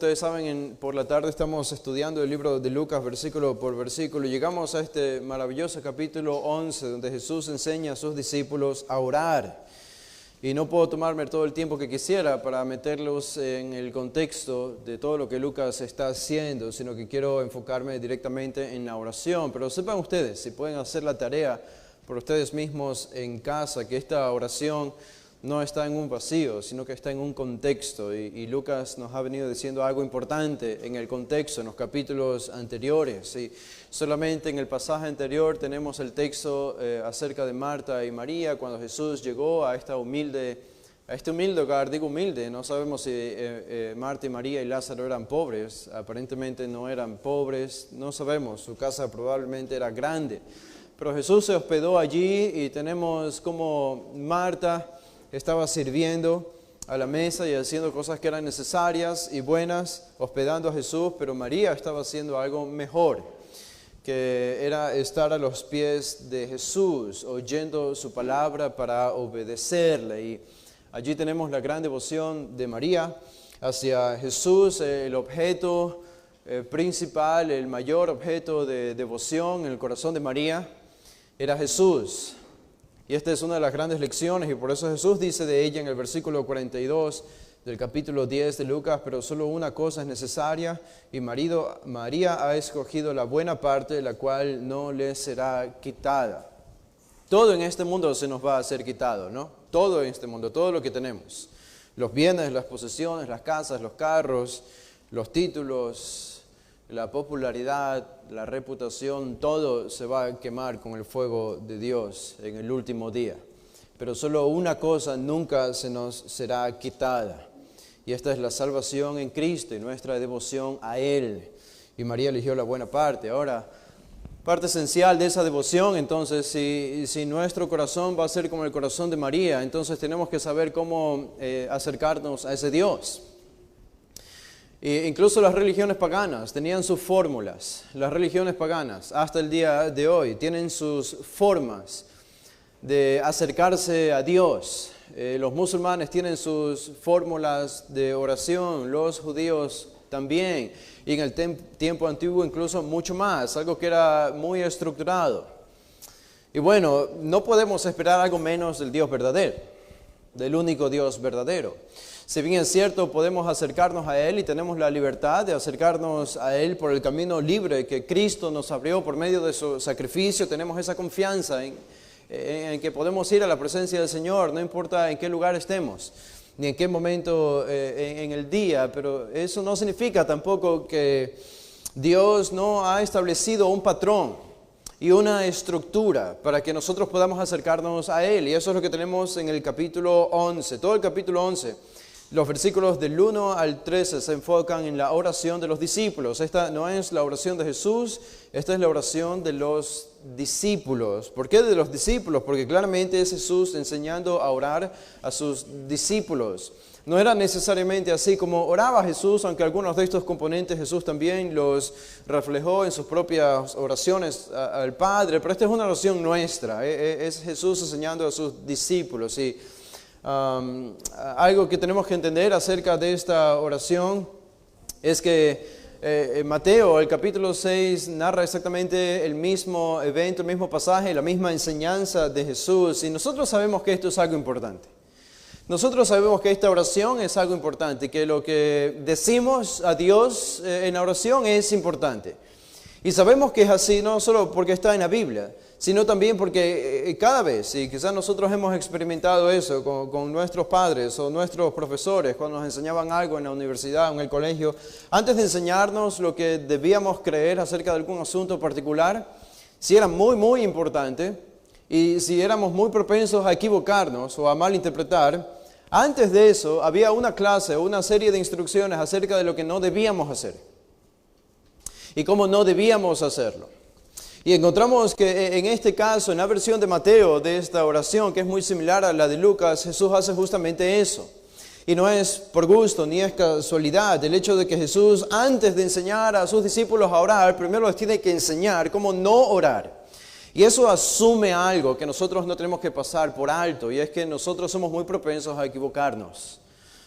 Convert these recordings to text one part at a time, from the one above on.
Ustedes saben, por la tarde estamos estudiando el libro de Lucas versículo por versículo. Llegamos a este maravilloso capítulo 11 donde Jesús enseña a sus discípulos a orar. Y no puedo tomarme todo el tiempo que quisiera para meterlos en el contexto de todo lo que Lucas está haciendo, sino que quiero enfocarme directamente en la oración. Pero sepan ustedes, si pueden hacer la tarea por ustedes mismos en casa, que esta oración no está en un vacío, sino que está en un contexto. Y Lucas nos ha venido diciendo algo importante en el contexto, en los capítulos anteriores. Y solamente en el pasaje anterior tenemos el texto acerca de Marta y María, cuando Jesús llegó a este humilde hogar. Digo humilde, no sabemos si Marta y María y Lázaro eran pobres. Aparentemente no eran pobres, no sabemos, su casa probablemente era grande. Pero Jesús se hospedó allí y tenemos como Marta estaba sirviendo a la mesa y haciendo cosas que eran necesarias y buenas, hospedando a Jesús, pero María estaba haciendo algo mejor, que era estar a los pies de Jesús, oyendo su palabra para obedecerle. Y allí tenemos la gran devoción de María hacia Jesús, el objeto principal, el mayor objeto de devoción en el corazón de María era Jesús. Y esta es una de las grandes lecciones, y por eso Jesús dice de ella en el versículo 42 del capítulo 10 de Lucas: pero solo una cosa es necesaria, y María ha escogido la buena parte, la cual no le será quitada. Todo en este mundo se nos va a ser quitado, ¿no? Todo en este mundo, todo lo que tenemos. Los bienes, las posesiones, las casas, los carros, los títulos, la popularidad, la reputación, todo se va a quemar con el fuego de Dios en el último día. Pero solo una cosa nunca se nos será quitada. Y esta es la salvación en Cristo y nuestra devoción a Él. Y María eligió la buena parte. Ahora, parte esencial de esa devoción, entonces, si nuestro corazón va a ser como el corazón de María, entonces tenemos que saber cómo acercarnos a ese Dios. Incluso las religiones paganas tenían sus fórmulas. Las religiones paganas, hasta el día de hoy, tienen sus formas de acercarse a Dios. Los musulmanes tienen sus fórmulas de oración, los judíos también. Y en el tiempo antiguo incluso mucho más, algo que era muy estructurado. Y bueno, no podemos esperar algo menos del Dios verdadero, del único Dios verdadero. Si bien es cierto, podemos acercarnos a Él y tenemos la libertad de acercarnos a Él por el camino libre que Cristo nos abrió por medio de su sacrificio. Tenemos esa confianza en que podemos ir a la presencia del Señor, no importa en qué lugar estemos, ni en qué momento en el día. Pero eso no significa tampoco que Dios no ha establecido un patrón y una estructura para que nosotros podamos acercarnos a Él. Y eso es lo que tenemos en el capítulo 11, todo el capítulo 11. Los versículos del 1 al 13 se enfocan en la oración de los discípulos. Esta no es la oración de Jesús, esta es la oración de los discípulos. ¿Por qué de los discípulos? Porque claramente es Jesús enseñando a orar a sus discípulos. No era necesariamente así como oraba Jesús, aunque algunos de estos componentes Jesús también los reflejó en sus propias oraciones al Padre, pero esta es una oración nuestra, es Jesús enseñando a sus discípulos. Y algo que tenemos que entender acerca de esta oración es que Mateo, el capítulo 6, narra exactamente el mismo evento, el mismo pasaje, la misma enseñanza de Jesús. Y nosotros sabemos que esto es algo importante. Nosotros sabemos que esta oración es algo importante, que lo que decimos a Dios en la oración es importante. Y sabemos que es así no solo porque está en la Biblia, sino también porque cada vez, y quizás nosotros hemos experimentado eso con nuestros padres o nuestros profesores cuando nos enseñaban algo en la universidad o en el colegio, antes de enseñarnos lo que debíamos creer acerca de algún asunto particular, si era muy, muy importante y si éramos muy propensos a equivocarnos o a malinterpretar, antes de eso había una clase, una serie de instrucciones acerca de lo que no debíamos hacer y cómo no debíamos hacerlo. Y encontramos que en este caso, en la versión de Mateo de esta oración, que es muy similar a la de Lucas, Jesús hace justamente eso. Y no es por gusto ni es casualidad el hecho de que Jesús, antes de enseñar a sus discípulos a orar, primero les tiene que enseñar cómo no orar. Y eso asume algo que nosotros no tenemos que pasar por alto, y es que nosotros somos muy propensos a equivocarnos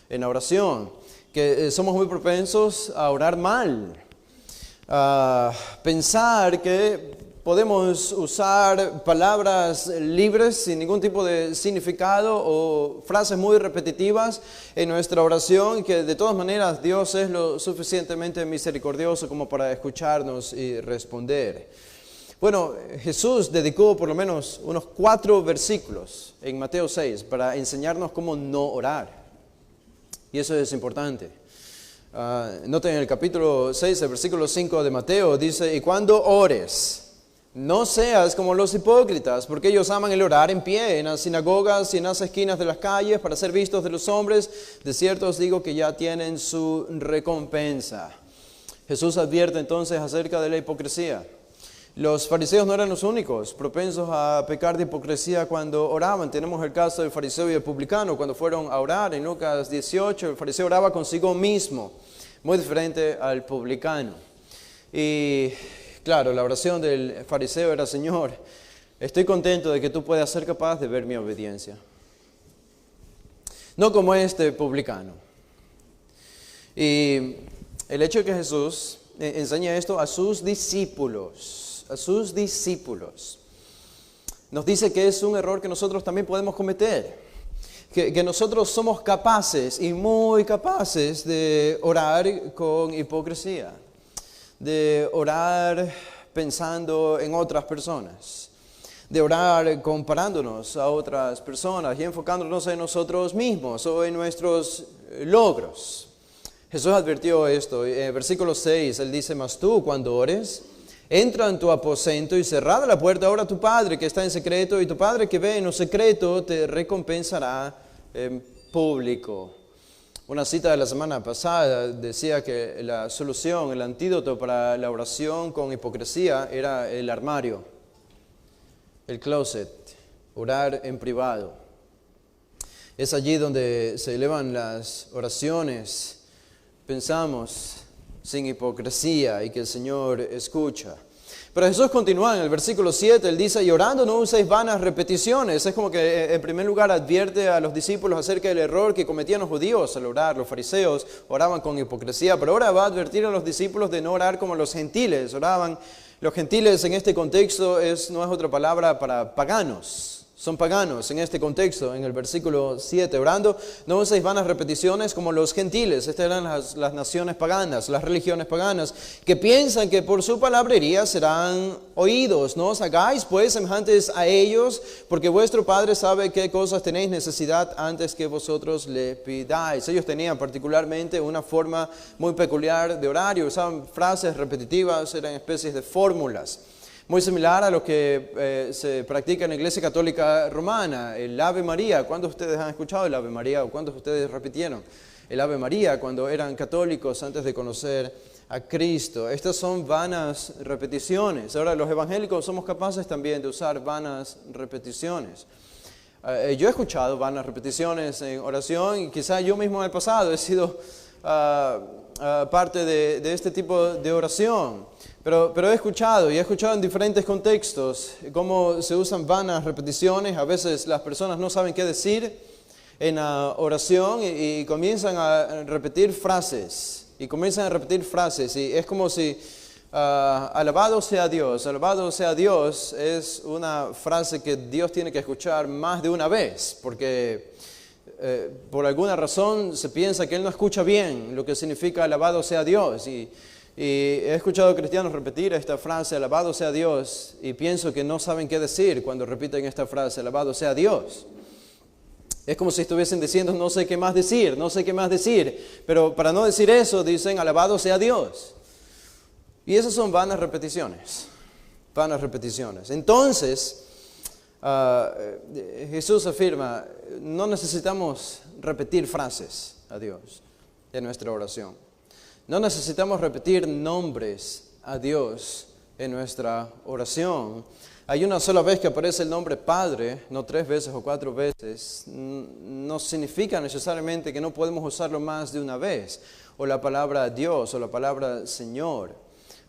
en la oración. que somos muy propensos a orar mal, a pensar que podemos usar palabras libres sin ningún tipo de significado o frases muy repetitivas en nuestra oración, y que de todas maneras Dios es lo suficientemente misericordioso como para escucharnos y responder. Bueno, Jesús dedicó por lo menos unos 4 versículos en Mateo 6 para enseñarnos cómo no orar. Y eso es importante. Noten en el capítulo 6, el versículo 5 de Mateo, dice: y cuando ores, no seas como los hipócritas, porque ellos aman el orar en pie, en las sinagogas y en las esquinas de las calles, para ser vistos de los hombres. De cierto os digo que ya tienen su recompensa. Jesús advierte entonces acerca de la hipocresía. Los fariseos no eran los únicos propensos a pecar de hipocresía cuando oraban. Tenemos el caso del fariseo y el publicano cuando fueron a orar. En Lucas 18, el fariseo oraba consigo mismo, muy diferente al publicano. Y claro, la oración del fariseo era: Señor, estoy contento de que tú puedas ser capaz de ver mi obediencia. No como este publicano. Y el hecho de que Jesús enseña esto a sus discípulos, nos dice que es un error que nosotros también podemos cometer. Que nosotros somos capaces y muy capaces de orar con hipocresía, de orar pensando en otras personas, de orar comparándonos a otras personas y enfocándonos en nosotros mismos o en nuestros logros. Jesús advirtió esto. En versículo 6, Él dice: mas tú, cuando ores, entra en tu aposento y cerrada la puerta, ora a tu Padre que está en secreto, y tu Padre que ve en lo secreto te recompensará en público. Una cita de la semana pasada decía que la solución, el antídoto para la oración con hipocresía era el armario, el closet, orar en privado. Es allí donde se elevan las oraciones, pensamos sin hipocresía y que el Señor escucha. Pero Jesús continúa en el versículo 7, Él dice: y orando no uséis vanas repeticiones. Es como que en primer lugar advierte a los discípulos acerca del error que cometían los judíos al orar. Los fariseos oraban con hipocresía, pero ahora va a advertir a los discípulos de no orar como los gentiles oraban. Los gentiles en este contexto no es otra palabra para paganos. Son paganos en este contexto, en el versículo 7. Orando, no uséis vanas repeticiones como los gentiles. Estas eran las naciones paganas, las religiones paganas, que piensan que por su palabrería serán oídos. No os hagáis pues semejantes a ellos, porque vuestro Padre sabe qué cosas tenéis necesidad antes que vosotros le pidáis. Ellos tenían particularmente una forma muy peculiar de orar y usaban frases repetitivas, eran especies de fórmulas. Muy similar a lo que se practica en la Iglesia Católica Romana, el Ave María. ¿Cuántos de ustedes han escuchado el Ave María o cuántos de ustedes repitieron el Ave María cuando eran católicos antes de conocer a Cristo? Estas son vanas repeticiones. Ahora, los evangélicos somos capaces también de usar vanas repeticiones. Yo he escuchado vanas repeticiones en oración y quizá yo mismo en el pasado he sido parte de este tipo de oración. Pero he escuchado en diferentes contextos cómo se usan vanas repeticiones. A veces las personas no saben qué decir en la oración y comienzan a repetir frases. Y es como si alabado sea Dios es una frase que Dios tiene que escuchar más de una vez, porque por alguna razón se piensa que Él no escucha bien lo que significa alabado sea Dios. Y he escuchado cristianos repetir esta frase, alabado sea Dios, y pienso que no saben qué decir cuando repiten esta frase, alabado sea Dios. Es como si estuviesen diciendo, no sé qué más decir, pero para no decir eso dicen, alabado sea Dios. Y esas son vanas repeticiones. Entonces, Jesús afirma, no necesitamos repetir frases a Dios en nuestra oración. No necesitamos repetir nombres a Dios en nuestra oración. Hay una sola vez que aparece el nombre Padre, no 3 veces o 4 veces. No significa necesariamente que no podemos usarlo más de una vez. O la palabra Dios o la palabra Señor.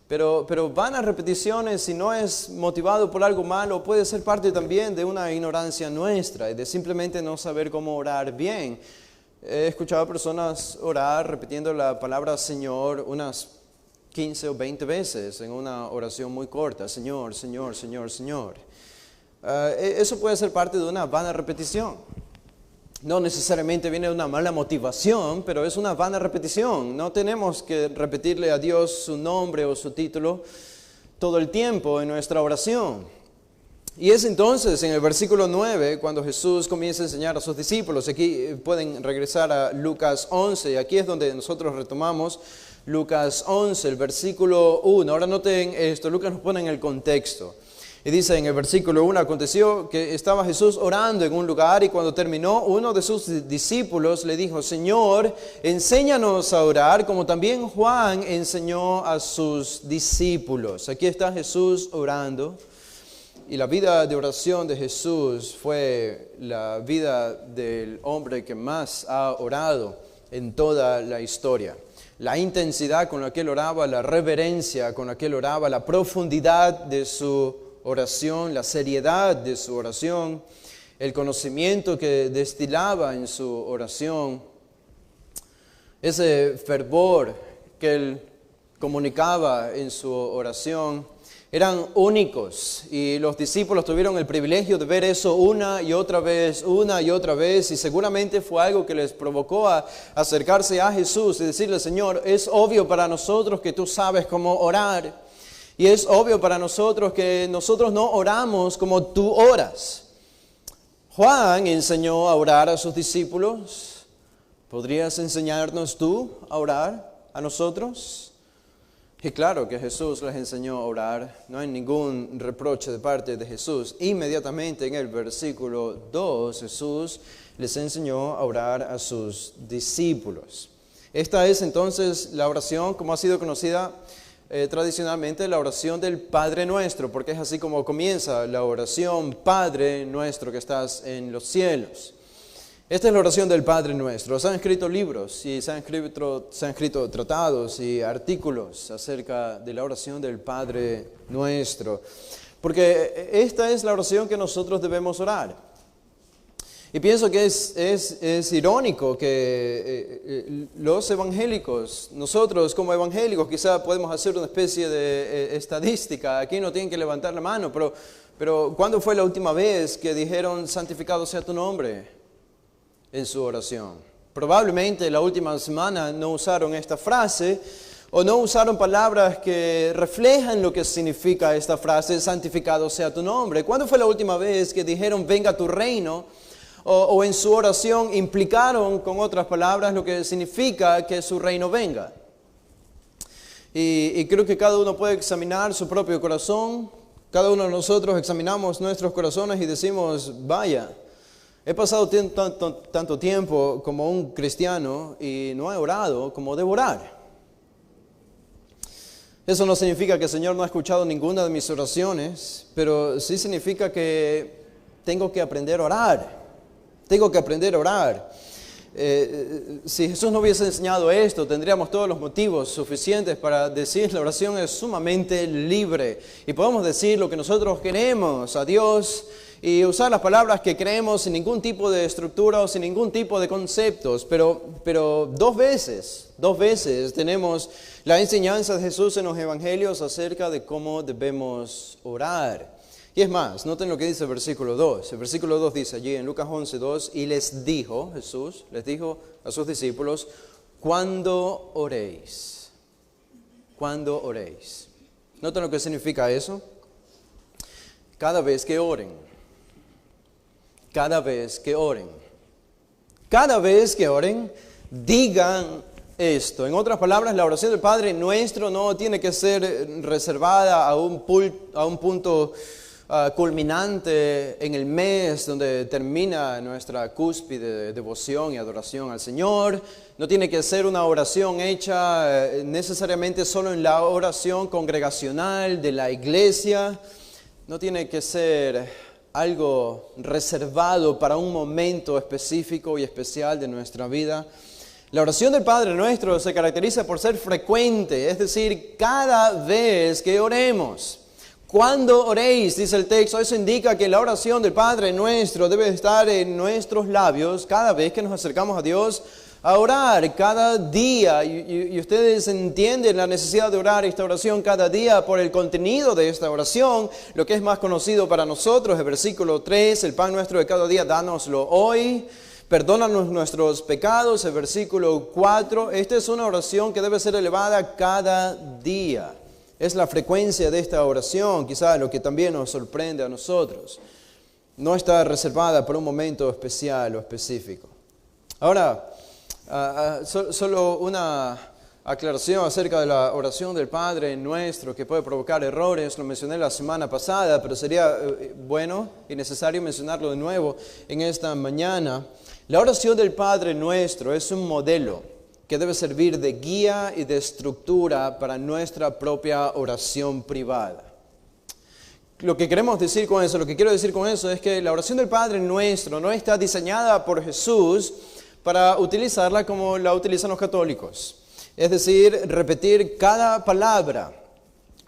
Pero vanas repeticiones, si no es motivado por algo malo, puede ser parte también de una ignorancia nuestra y de simplemente no saber cómo orar bien. He escuchado a personas orar repitiendo la palabra Señor unas 15 o 20 veces en una oración muy corta. Señor, Señor, Señor, Señor. Eso puede ser parte de una vana repetición. No necesariamente viene de una mala motivación, pero es una vana repetición. No tenemos que repetirle a Dios su nombre o su título todo el tiempo en nuestra oración. Y es entonces en el versículo 9 cuando Jesús comienza a enseñar a sus discípulos. Aquí pueden regresar a Lucas 11, aquí es donde nosotros retomamos Lucas 11, el versículo 1. Ahora noten esto, Lucas nos pone en el contexto. Y dice en el versículo 1, aconteció que estaba Jesús orando en un lugar y cuando terminó, uno de sus discípulos le dijo, Señor, enséñanos a orar como también Juan enseñó a sus discípulos. Aquí está Jesús orando y la vida de oración de Jesús fue la vida del hombre que más ha orado en toda la historia. La intensidad con la que él oraba, la reverencia con la que él oraba, la profundidad de su oración, la seriedad de su oración, el conocimiento que destilaba en su oración, ese fervor que él comunicaba en su oración, eran únicos y los discípulos tuvieron el privilegio de ver eso una y otra vez, y seguramente fue algo que les provocó a acercarse a Jesús y decirle, Señor, es obvio para nosotros que tú sabes cómo orar y es obvio para nosotros que nosotros no oramos como tú oras. Juan enseñó a orar a sus discípulos. ¿Podrías enseñarnos tú a orar a nosotros? Y claro que Jesús les enseñó a orar, no hay ningún reproche de parte de Jesús. Inmediatamente en el versículo 2, Jesús les enseñó a orar a sus discípulos. Esta es entonces la oración como ha sido conocida tradicionalmente, la oración del Padre Nuestro, porque es así como comienza la oración, Padre Nuestro que estás en los cielos. Esta es la oración del Padre Nuestro. Se han escrito libros y se han escrito tratados y artículos acerca de la oración del Padre Nuestro. Porque esta es la oración que nosotros debemos orar. Y pienso que es irónico que los evangélicos, nosotros como evangélicos quizá podemos hacer una especie de estadística. Aquí no tienen que levantar la mano, pero ¿cuándo fue la última vez que dijeron santificado sea tu nombre en su oración? Probablemente la última semana no usaron esta frase o no usaron palabras que reflejan lo que significa esta frase, santificado sea tu nombre. ¿Cuándo fue la última vez que dijeron venga tu reino? O en su oración implicaron con otras palabras lo que significa que su reino venga. Y creo que cada uno puede examinar su propio corazón. Cada uno de nosotros examinamos nuestros corazones y decimos, vaya, he pasado tanto tiempo como un cristiano y no he orado como debo orar. Eso no significa que el Señor no ha escuchado ninguna de mis oraciones, pero sí significa que tengo que aprender a orar. Tengo que aprender a orar. Si Jesús no hubiese enseñado esto, tendríamos todos los motivos suficientes para decir la oración es sumamente libre. Y podemos decir lo que nosotros queremos a Dios y usar las palabras que creemos sin ningún tipo de estructura o sin ningún tipo de conceptos. Pero dos veces tenemos la enseñanza de Jesús en los evangelios acerca de cómo debemos orar. Y es más, noten lo que dice el versículo 2. El versículo 2 dice allí en Lucas 11:2, y Jesús les dijo a sus discípulos, cuando oréis. ¿Noten lo que significa eso? Cada vez que oren. Cada vez que oren, digan esto. En otras palabras, la oración del Padre Nuestro no tiene que ser reservada a un punto culminante en el mes donde termina nuestra cúspide de devoción y adoración al Señor. No tiene que ser una oración hecha necesariamente solo en la oración congregacional de la iglesia. No tiene que ser algo reservado para un momento específico y especial de nuestra vida. La oración del Padre Nuestro se caracteriza por ser frecuente, es decir, cada vez que oremos. Cuando oréis, dice el texto, eso indica que la oración del Padre Nuestro debe estar en nuestros labios cada vez que nos acercamos a Dios a orar, cada día. Y ustedes entienden la necesidad de orar esta oración cada día por el contenido de esta oración, lo que es más conocido para nosotros, el versículo 3, el pan nuestro de cada día, dánoslo hoy. Perdónanos nuestros pecados, el versículo 4. Esta es una oración que debe ser elevada cada día. Es la frecuencia de esta oración, quizás lo que también nos sorprende a nosotros. No está reservada para un momento especial o específico. Ahora, solo una aclaración acerca de la oración del Padre Nuestro que puede provocar errores. Lo mencioné la semana pasada, pero sería bueno y necesario mencionarlo de nuevo en esta mañana. La oración del Padre Nuestro es un modelo que debe servir de guía y de estructura para nuestra propia oración privada. Lo que queremos decir con eso, lo que quiero decir con eso es que la oración del Padre Nuestro no está diseñada por Jesús para utilizarla como la utilizan los católicos. Es decir, repetir cada palabra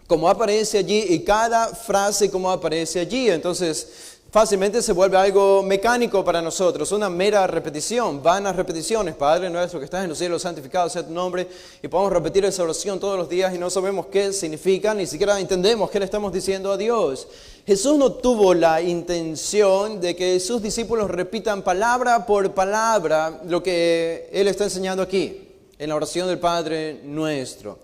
como aparece allí y cada frase como aparece allí. Entonces, fácilmente se vuelve algo mecánico para nosotros, una mera repetición, vanas repeticiones. Padre nuestro que estás en los cielos, santificado sea tu nombre. Y podemos repetir esa oración todos los días y no sabemos qué significa, ni siquiera entendemos qué le estamos diciendo a Dios. Jesús no tuvo la intención de que sus discípulos repitan palabra por palabra lo que Él está enseñando aquí, en la oración del Padre Nuestro.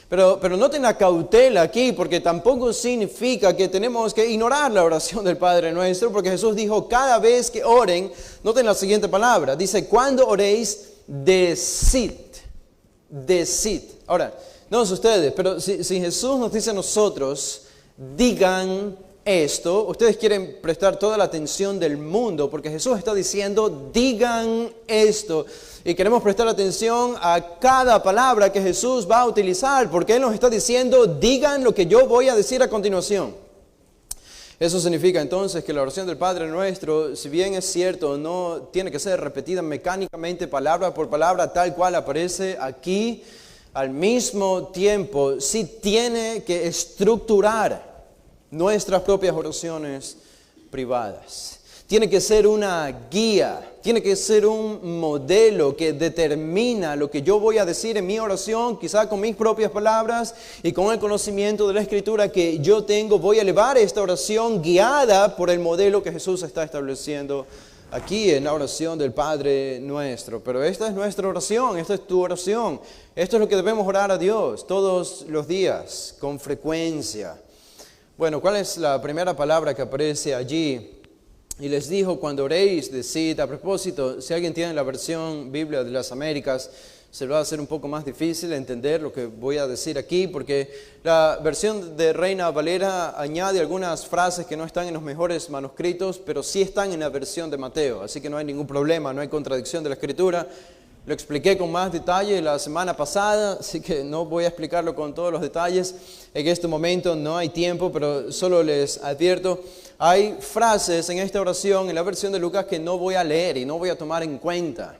Pero noten la cautela aquí, porque tampoco significa que tenemos que ignorar la oración del Padre Nuestro, porque Jesús dijo, cada vez que oren, noten la siguiente palabra, dice, cuando oréis, decid. Ahora, no sé ustedes, pero si Jesús nos dice a nosotros, digan esto, ustedes quieren prestar toda la atención del mundo, porque Jesús está diciendo, digan esto. Y queremos prestar atención a cada palabra que Jesús va a utilizar, porque Él nos está diciendo, digan lo que yo voy a decir a continuación. Eso significa entonces que la oración del Padre Nuestro, si bien es cierto, no tiene que ser repetida mecánicamente, palabra por palabra, tal cual aparece aquí, al mismo tiempo, sí tiene que estructurar nuestras propias oraciones privadas. Tiene que ser una guía, tiene que ser un modelo que determina lo que yo voy a decir en mi oración, quizá con mis propias palabras y con el conocimiento de la Escritura que yo tengo. Voy a elevar esta oración guiada por el modelo que Jesús está estableciendo aquí en la oración del Padre Nuestro. Pero esta es nuestra oración, esta es tu oración. Esto es lo que debemos orar a Dios todos los días, con frecuencia. Bueno, ¿cuál es la primera palabra que aparece allí? Y les dijo, cuando oréis, decid. A propósito, si alguien tiene la versión Biblia de las Américas, se va a hacer un poco más difícil entender lo que voy a decir aquí, porque la versión de Reina Valera añade algunas frases que no están en los mejores manuscritos, pero sí están en la versión de Mateo, así que no hay ningún problema, no hay contradicción de la Escritura. Lo expliqué con más detalle la semana pasada, así que no voy a explicarlo con todos los detalles. En este momento no hay tiempo, pero solo les advierto, hay frases en esta oración, en la versión de Lucas, que no voy a leer y no voy a tomar en cuenta.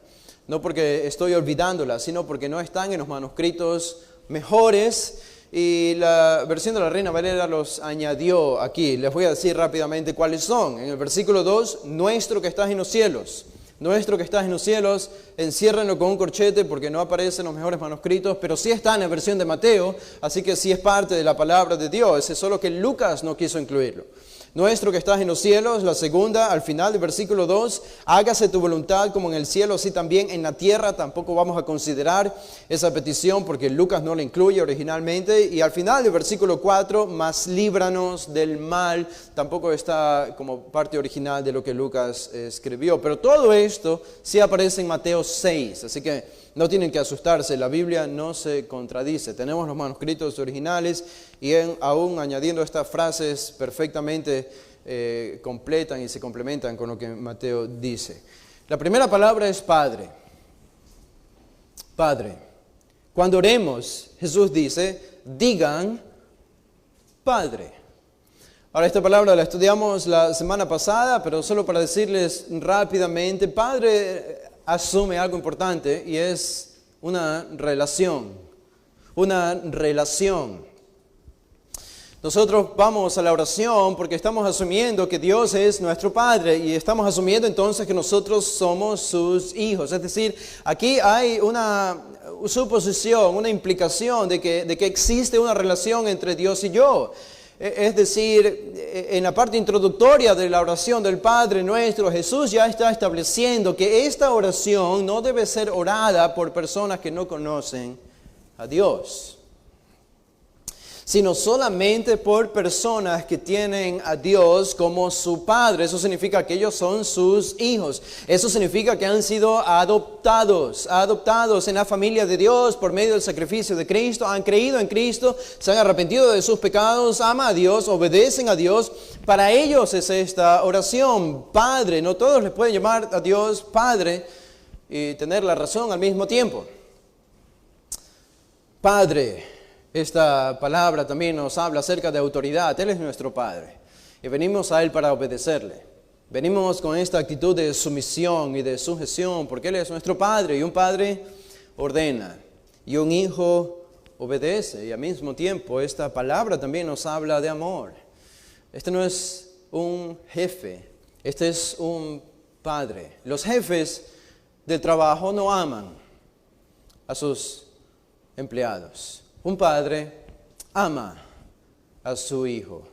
No porque estoy olvidándolas, sino porque no están en los manuscritos mejores. Y la versión de la Reina Valera los añadió aquí. Les voy a decir rápidamente cuáles son. En el versículo 2, nuestro que estás en los cielos. Nuestro que estás en los cielos, enciérrenlo con un corchete porque no aparece en los mejores manuscritos, pero sí está en la versión de Mateo, así que sí es parte de la palabra de Dios, es solo que Lucas no quiso incluirlo. Nuestro que estás en los cielos, la segunda, al final del versículo 2, hágase tu voluntad como en el cielo, así también en la tierra. Tampoco vamos a considerar esa petición porque Lucas no la incluye originalmente. Y al final del versículo 4, mas líbranos del mal, tampoco está como parte original de lo que Lucas escribió. Pero todo esto sí aparece en Mateo 6, así que no tienen que asustarse, la Biblia no se contradice. Tenemos los manuscritos originales y aún añadiendo estas frases perfectamente completan y se complementan con lo que Mateo dice. La primera palabra es Padre. Padre. Cuando oremos, Jesús dice, digan Padre. Ahora, esta palabra la estudiamos la semana pasada, pero solo para decirles rápidamente, Padre asume algo importante y es una relación. Una relación. Nosotros vamos a la oración porque estamos asumiendo que Dios es nuestro Padre y estamos asumiendo entonces que nosotros somos sus hijos. Es decir, aquí hay una suposición, una implicación de que existe una relación entre Dios y yo. Es decir, en la parte introductoria de la oración del Padre Nuestro, Jesús ya está estableciendo que esta oración no debe ser orada por personas que no conocen a Dios, sino solamente por personas que tienen a Dios como su Padre. Eso significa que ellos son sus hijos. Eso significa que han sido adoptados en la familia de Dios por medio del sacrificio de Cristo, han creído en Cristo, se han arrepentido de sus pecados, aman a Dios, obedecen a Dios. Para ellos es esta oración, Padre. No todos les pueden llamar a Dios Padre y tener la razón al mismo tiempo. Padre. Esta palabra también nos habla acerca de autoridad. Él es nuestro Padre y venimos a Él para obedecerle. Venimos con esta actitud de sumisión y de sujeción porque Él es nuestro Padre y un Padre ordena y un hijo obedece. Y al mismo tiempo esta palabra también nos habla de amor. Este no es un jefe, este es un padre. Los jefes del trabajo no aman a sus empleados. Un padre ama a su hijo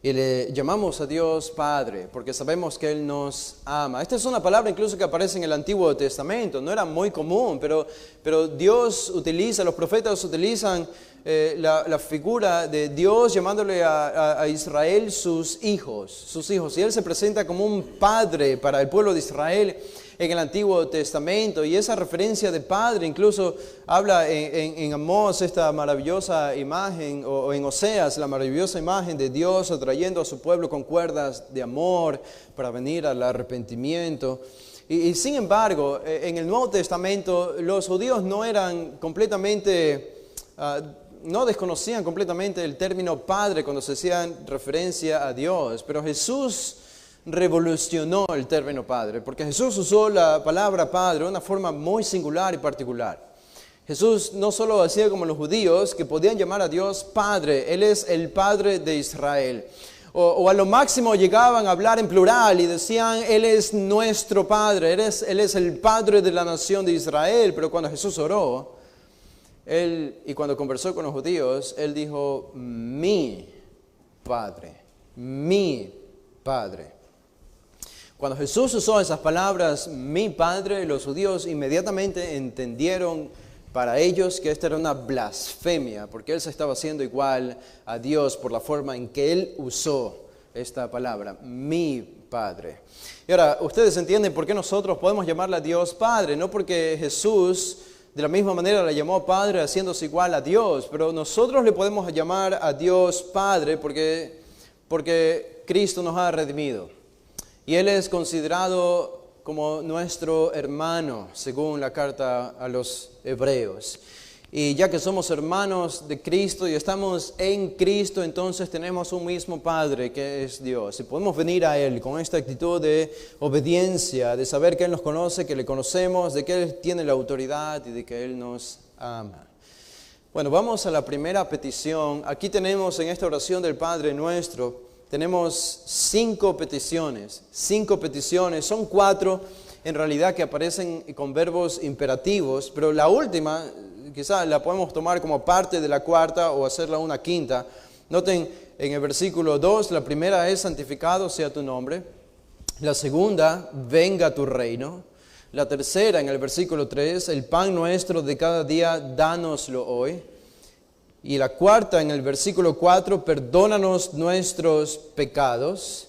y le llamamos a Dios Padre porque sabemos que Él nos ama. Esta es una palabra incluso que aparece en el Antiguo Testamento, no era muy común, pero Dios utiliza, los profetas utilizan la figura de Dios llamándole a Israel sus hijos. Y Él se presenta como un padre para el pueblo de Israel en el Antiguo Testamento, y esa referencia de padre incluso habla en Amós, esta maravillosa imagen, o en Oseas, la maravillosa imagen de Dios atrayendo a su pueblo con cuerdas de amor para venir al arrepentimiento. Y sin embargo, en el Nuevo Testamento los judíos no eran completamente, no desconocían completamente el término padre cuando se hacían referencia a Dios, pero Jesús revolucionó el término padre, porque Jesús usó la palabra padre de una forma muy singular y particular. Jesús no solo hacía como los judíos, que podían llamar a Dios Padre, Él es el Padre de Israel. O a lo máximo llegaban a hablar en plural y decían, Él es nuestro Padre, Él es el Padre de la nación de Israel. Pero cuando Jesús oró, y cuando conversó con los judíos, Él dijo, mi Padre, mi Padre. Cuando Jesús usó esas palabras, mi Padre, los judíos inmediatamente entendieron para ellos que esta era una blasfemia, porque Él se estaba haciendo igual a Dios por la forma en que Él usó esta palabra, mi Padre. Y ahora, ustedes entienden por qué nosotros podemos llamarle a Dios Padre, no porque Jesús de la misma manera le llamó Padre haciéndose igual a Dios, pero nosotros le podemos llamar a Dios Padre porque Cristo nos ha redimido. Y Él es considerado como nuestro hermano, según la carta a los hebreos. Y ya que somos hermanos de Cristo y estamos en Cristo, entonces tenemos un mismo Padre que es Dios. Y podemos venir a Él con esta actitud de obediencia, de saber que Él nos conoce, que le conocemos, de que Él tiene la autoridad y de que Él nos ama. Bueno, vamos a la primera petición. Aquí tenemos en esta oración del Padre Nuestro, tenemos 5 peticiones, son 4 en realidad que aparecen con verbos imperativos, pero la última quizás la podemos tomar como parte de la cuarta o hacerla una quinta. Noten en el versículo 2, la primera es santificado sea tu nombre, la segunda, venga tu reino, la tercera en el versículo 3, el pan nuestro de cada día, dánoslo hoy. Y la cuarta en el versículo 4, perdónanos nuestros pecados.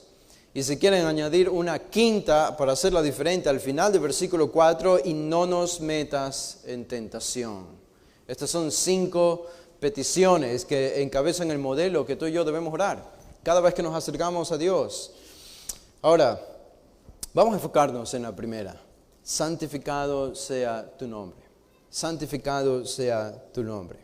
Y si quieren añadir una quinta para hacerla diferente al final del versículo 4, y no nos metas en tentación. Estas son 5 peticiones que encabezan el modelo que tú y yo debemos orar cada vez que nos acercamos a Dios. Ahora, vamos a enfocarnos en la primera. Santificado sea tu nombre. Santificado sea tu nombre.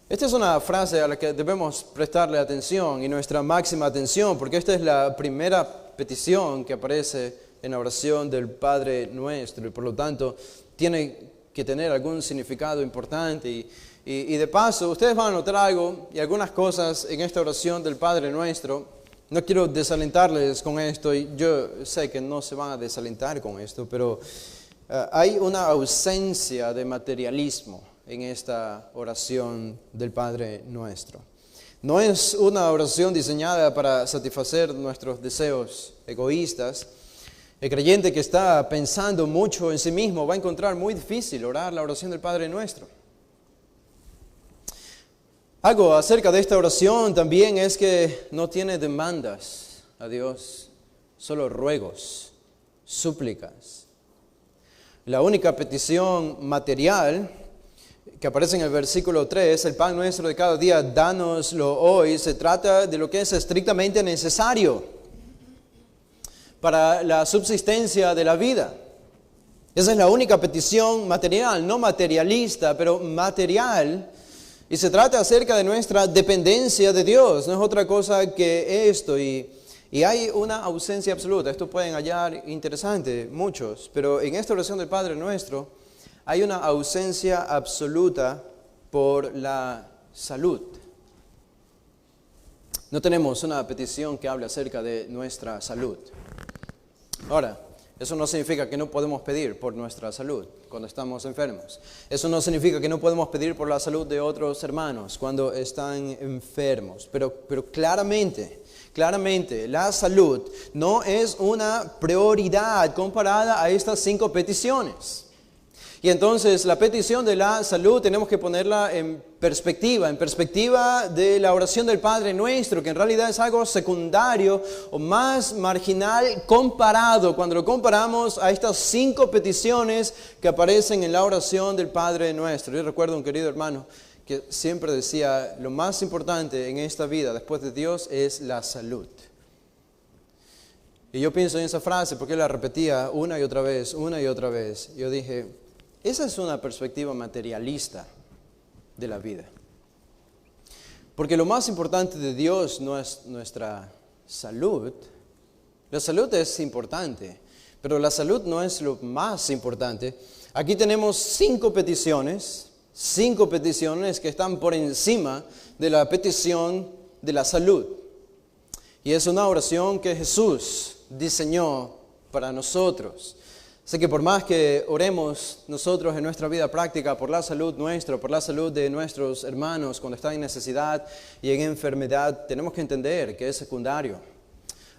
Esta es una frase a la que debemos prestarle atención y nuestra máxima atención, porque esta es la primera petición que aparece en la oración del Padre Nuestro y por lo tanto tiene que tener algún significado importante Y de paso, ustedes van a notar algo y algunas cosas en esta oración del Padre Nuestro. No quiero desalentarles con esto, y yo sé que no se van a desalentar con esto, pero hay una ausencia de materialismo en esta oración del Padre Nuestro. No es una oración diseñada para satisfacer nuestros deseos egoístas. El creyente que está pensando mucho en sí mismo va a encontrar muy difícil orar la oración del Padre Nuestro. Algo acerca de esta oración también es que no tiene demandas a Dios, solo ruegos, súplicas. La única petición material que aparece en el versículo 3, el pan nuestro de cada día, dánoslo hoy, se trata de lo que es estrictamente necesario para la subsistencia de la vida. Esa es la única petición material, no materialista, pero material. Y se trata acerca de nuestra dependencia de Dios, no es otra cosa que esto. Y hay una ausencia absoluta. Esto pueden hallar interesante muchos, pero en esta oración del Padre Nuestro hay una ausencia absoluta por la salud. No tenemos una petición que hable acerca de nuestra salud. Ahora, eso no significa que no podemos pedir por nuestra salud cuando estamos enfermos. Eso no significa que no podemos pedir por la salud de otros hermanos cuando están enfermos. Pero claramente, la salud no es una prioridad comparada a estas 5 peticiones. Y entonces la petición de la salud tenemos que ponerla en perspectiva de la oración del Padre Nuestro, que en realidad es algo secundario o más marginal cuando lo comparamos a estas 5 peticiones que aparecen en la oración del Padre Nuestro. Yo recuerdo un querido hermano que siempre decía, lo más importante en esta vida después de Dios es la salud. Y yo pienso en esa frase porque él la repetía una y otra vez. Yo dije, esa es una perspectiva materialista de la vida. Porque lo más importante de Dios no es nuestra salud. La salud es importante, pero la salud no es lo más importante. Aquí tenemos 5 peticiones que están por encima de la petición de la salud. Y es una oración que Jesús diseñó para nosotros. Así que por más que oremos nosotros en nuestra vida práctica por la salud nuestra, por la salud de nuestros hermanos cuando están en necesidad y en enfermedad, tenemos que entender que es secundario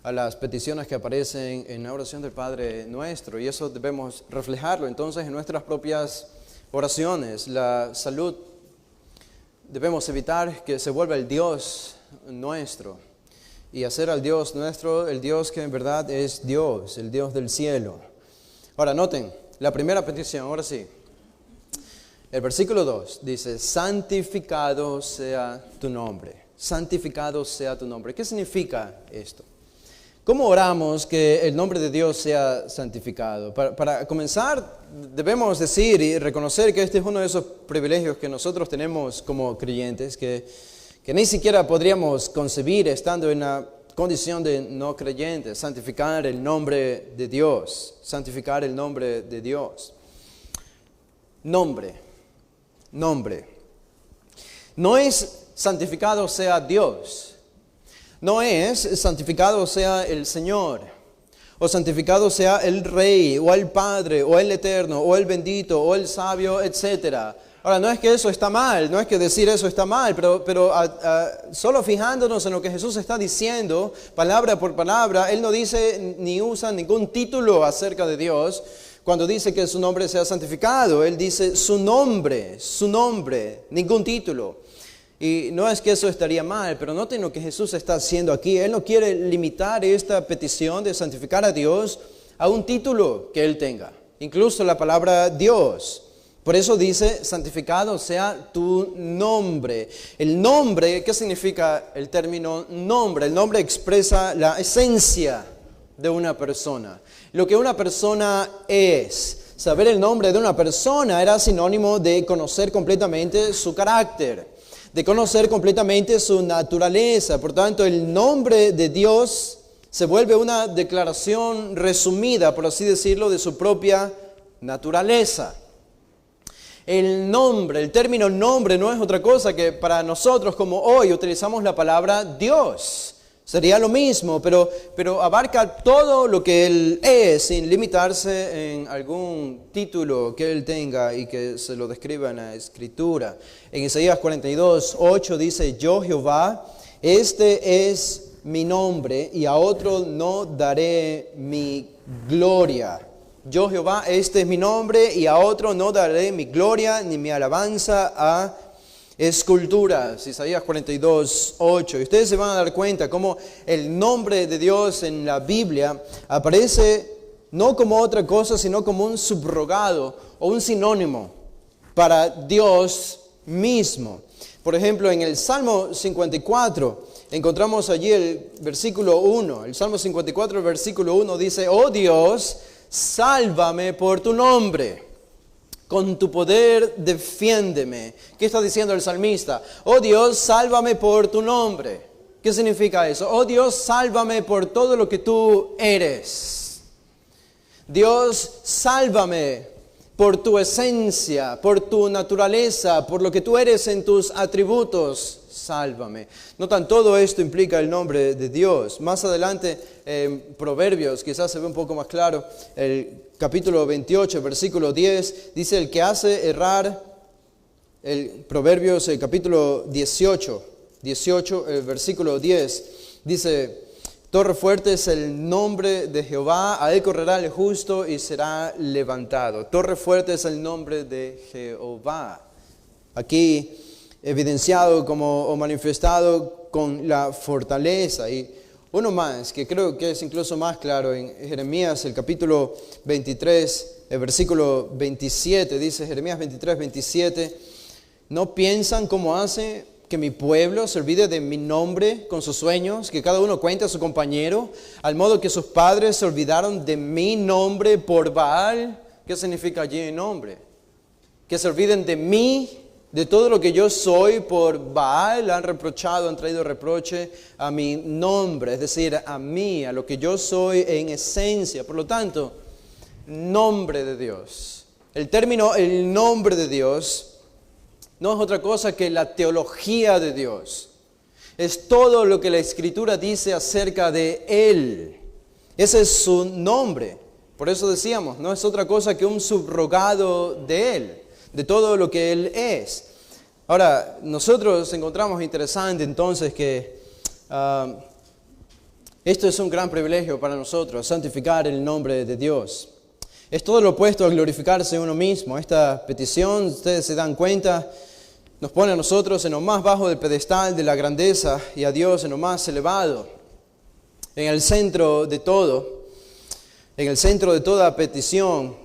a las peticiones que aparecen en la oración del Padre Nuestro. Y eso debemos reflejarlo entonces en nuestras propias oraciones. La salud debemos evitar que se vuelva el Dios nuestro y hacer al Dios nuestro el Dios que en verdad es Dios, el Dios del cielo. Ahora noten, la primera petición, ahora sí. El versículo 2 dice, santificado sea tu nombre. Santificado sea tu nombre. ¿Qué significa esto? ¿Cómo oramos que el nombre de Dios sea santificado? Para comenzar, debemos decir y reconocer que este es uno de esos privilegios que nosotros tenemos como creyentes, que ni siquiera podríamos concebir estando en la condición de no creyentes, santificar el nombre de Dios, santificar el nombre de Dios. Nombre. No es santificado sea Dios, no es santificado sea el Señor, o santificado sea el Rey, o el Padre, o el Eterno, o el Bendito, o el Sabio, etc. Ahora, no es que eso está mal, no es que decir eso está mal, pero solo fijándonos en lo que Jesús está diciendo, palabra por palabra, Él no dice ni usa ningún título acerca de Dios cuando dice que su nombre sea santificado. Él dice su nombre, ningún título. Y no es que eso estaría mal, pero noten lo que Jesús está haciendo aquí. Él no quiere limitar esta petición de santificar a Dios a un título que Él tenga, incluso la palabra Dios. Por eso dice, santificado sea tu nombre. El nombre, ¿qué significa el término nombre? El nombre expresa la esencia de una persona. Lo que una persona es. Saber el nombre de una persona era sinónimo de conocer completamente su carácter, de conocer completamente su naturaleza. Por tanto, el nombre de Dios se vuelve una declaración resumida, por así decirlo, de su propia naturaleza. El nombre, el término nombre no es otra cosa que para nosotros como hoy utilizamos la palabra Dios. Sería lo mismo, pero abarca todo lo que Él es sin limitarse en algún título que Él tenga y que se lo describa en la Escritura. En Isaías 42:8 dice, yo Jehová, este es mi nombre y a otro no daré mi gloria. Yo Jehová, este es mi nombre y a otro no daré mi gloria ni mi alabanza a esculturas. Isaías 42:8. Y ustedes se van a dar cuenta cómo el nombre de Dios en la Biblia aparece no como otra cosa, sino como un subrogado o un sinónimo para Dios mismo. Por ejemplo, en el Salmo 54 encontramos allí el versículo 1. El Salmo 54, el versículo 1 dice, oh Dios, sálvame por tu nombre. Con tu poder defiéndeme. ¿Qué está diciendo el salmista? Oh Dios, sálvame por tu nombre. ¿Qué significa eso? Oh Dios, sálvame por todo lo que tú eres. Dios, sálvame por tu esencia, por tu naturaleza, por lo que tú eres en tus atributos. Sálvame. Notan, todo esto implica el nombre de Dios. Más adelante, en Proverbios, quizás se ve un poco más claro, el capítulo 28, versículo 10, dice, el que hace errar, Proverbios, el capítulo 18, el versículo 10, dice, torre fuerte es el nombre de Jehová, a él correrá el justo y será levantado. Torre fuerte es el nombre de Jehová. Aquí evidenciado o manifestado con la fortaleza. Y uno más, que creo que es incluso más claro, en Jeremías, el capítulo 23, el versículo 27, dice Jeremías 23, 27, ¿no piensan cómo hace que mi pueblo se olvide de mi nombre con sus sueños, que cada uno cuente a su compañero, al modo que sus padres se olvidaron de mi nombre por Baal? ¿Qué significa allí nombre? Que se olviden de mí, de todo lo que yo soy por Baal. Han reprochado, han traído reproche a mi nombre, es decir, a mí, a lo que yo soy en esencia. Por lo tanto, nombre de Dios. El término, el nombre de Dios, no es otra cosa que la teología de Dios. Es todo lo que la Escritura dice acerca de Él. Ese es su nombre. Por eso decíamos, no es otra cosa que un subrogado de Él, de todo lo que Él es. Ahora, nosotros encontramos interesante entonces que esto es un gran privilegio para nosotros, santificar el nombre de Dios. Es todo lo opuesto a glorificarse uno mismo. Esta petición, ustedes se dan cuenta, nos pone a nosotros en lo más bajo del pedestal de la grandeza y a Dios en lo más elevado, en el centro de todo, en el centro de toda petición.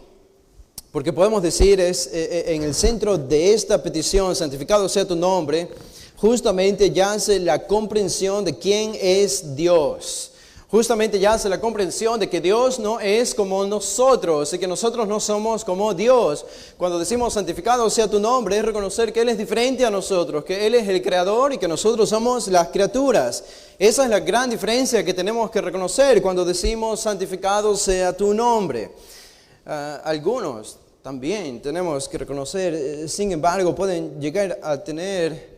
Porque podemos decir, es en el centro de esta petición, santificado sea tu nombre, justamente yace la comprensión de quién es Dios. Justamente yace la comprensión de que Dios no es como nosotros y que nosotros no somos como Dios. Cuando decimos santificado sea tu nombre, es reconocer que Él es diferente a nosotros, que Él es el creador y que nosotros somos las criaturas. Esa es la gran diferencia que tenemos que reconocer cuando decimos santificado sea tu nombre. Algunos también tenemos que reconocer, sin embargo, pueden llegar a tener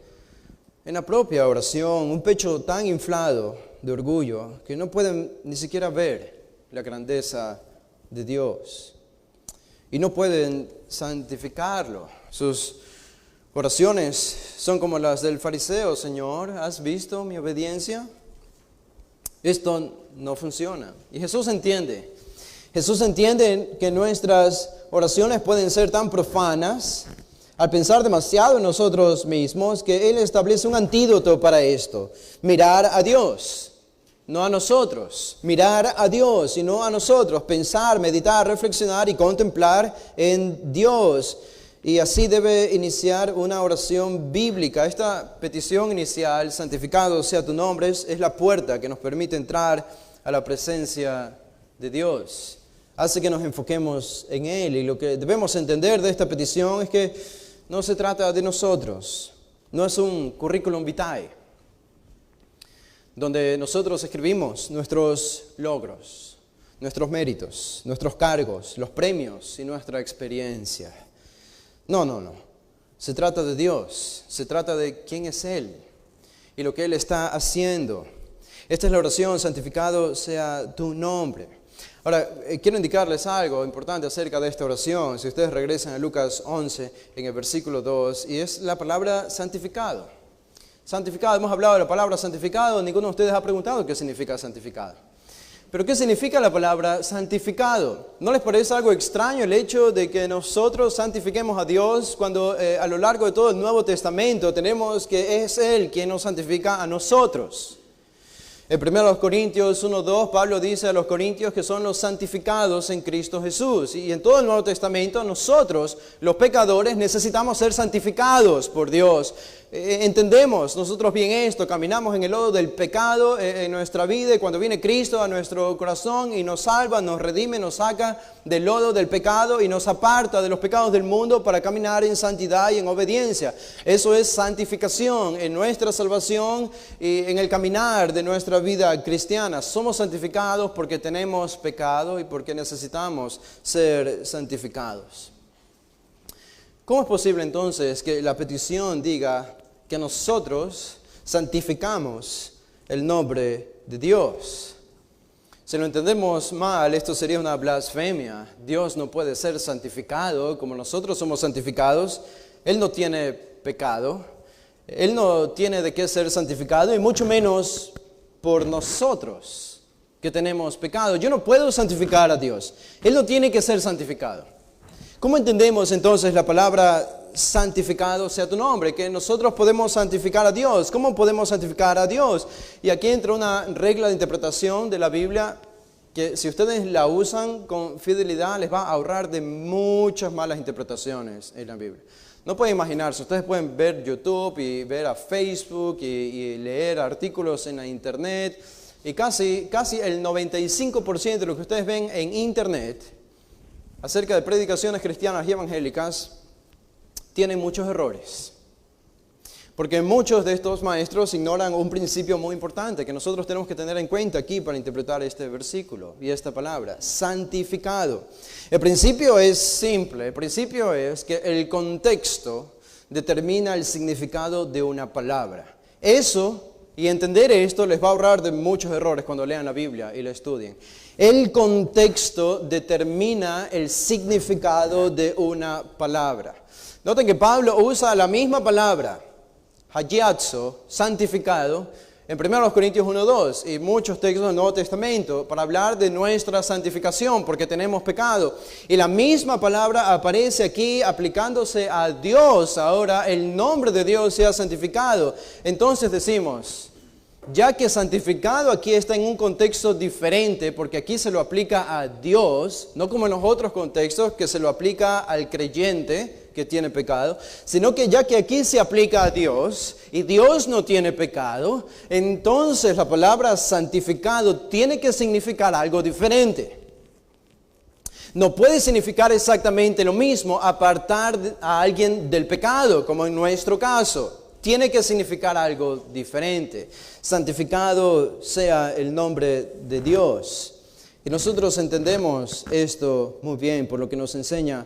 en la propia oración un pecho tan inflado de orgullo que no pueden ni siquiera ver la grandeza de Dios y no pueden santificarlo. Sus oraciones son como las del fariseo: Señor, ¿has visto mi obediencia? Esto no funciona. Y Jesús entiende que nuestras oraciones pueden ser tan profanas al pensar demasiado en nosotros mismos, que Él establece un antídoto para esto: mirar a Dios, no a nosotros. Mirar a Dios y no a nosotros. Pensar, meditar, reflexionar y contemplar en Dios. Y así debe iniciar una oración bíblica. Esta petición inicial, santificado sea tu nombre, es la puerta que nos permite entrar a la presencia de Dios. Hace que nos enfoquemos en Él. Y lo que debemos entender de esta petición es que no se trata de nosotros. No es un curriculum vitae, donde nosotros escribimos nuestros logros, nuestros méritos, nuestros cargos, los premios y nuestra experiencia. No, no, no. Se trata de Dios, se trata de quién es Él y lo que Él está haciendo. Esta es la oración, santificado sea tu nombre. Ahora, quiero indicarles algo importante acerca de esta oración. Si ustedes regresan a Lucas 11, en el versículo 2, y es la palabra santificado. Santificado, hemos hablado de la palabra santificado, ninguno de ustedes ha preguntado qué significa santificado. Pero ¿qué significa la palabra santificado? ¿No les parece algo extraño el hecho de que nosotros santifiquemos a Dios cuando a lo largo de todo el Nuevo Testamento tenemos que es Él quien nos santifica a nosotros? En 1 Corintios 1:2, Pablo dice a los corintios que son los santificados en Cristo Jesús. Y en todo el Nuevo Testamento nosotros, los pecadores, necesitamos ser santificados por Dios. Entendemos nosotros bien esto, caminamos en el lodo del pecado en nuestra vida y cuando viene Cristo a nuestro corazón y nos salva, nos redime, nos saca del lodo del pecado y nos aparta de los pecados del mundo para caminar en santidad y en obediencia. Eso es santificación en nuestra salvación y en el caminar de nuestra vida cristiana. Somos santificados porque tenemos pecado y porque necesitamos ser santificados. ¿Cómo es posible entonces que la petición diga que nosotros santificamos el nombre de Dios? Si lo entendemos mal, esto sería una blasfemia. Dios no puede ser santificado como nosotros somos santificados. Él no tiene pecado. Él no tiene de qué ser santificado y mucho menos por nosotros que tenemos pecado. Yo no puedo santificar a Dios. Él no tiene que ser santificado. ¿Cómo entendemos entonces la palabra santificado sea tu nombre? Que nosotros podemos santificar a Dios. ¿Cómo podemos santificar a Dios? Y aquí entra una regla de interpretación de la Biblia que si ustedes la usan con fidelidad les va a ahorrar de muchas malas interpretaciones en la Biblia. No pueden imaginarse, ustedes pueden ver YouTube y ver a Facebook y leer artículos en la internet y casi el 95% de lo que ustedes ven en internet acerca de predicaciones cristianas y evangélicas tienen muchos errores. Porque muchos de estos maestros ignoran un principio muy importante que nosotros tenemos que tener en cuenta aquí para interpretar este versículo y esta palabra, santificado. El principio es simple, el principio es que el contexto determina el significado de una palabra. Eso, y entender esto, les va a ahorrar de muchos errores cuando lean la Biblia y la estudien. El contexto determina el significado de una palabra. Noten que Pablo usa la misma palabra, hagiazo, santificado, en 1 Corintios 1:2 y muchos textos del Nuevo Testamento para hablar de nuestra santificación porque tenemos pecado. Y la misma palabra aparece aquí aplicándose a Dios. Ahora el nombre de Dios sea santificado. Entonces decimos, ya que santificado aquí está en un contexto diferente porque aquí se lo aplica a Dios, no como en los otros contextos que se lo aplica al creyente que tiene pecado, sino que ya que aquí se aplica a Dios y Dios no tiene pecado, entonces la palabra santificado tiene que significar algo diferente. No puede significar exactamente lo mismo apartar a alguien del pecado, como en nuestro caso. Tiene que significar algo diferente. Santificado sea el nombre de Dios. Y nosotros entendemos esto muy bien por lo que nos enseña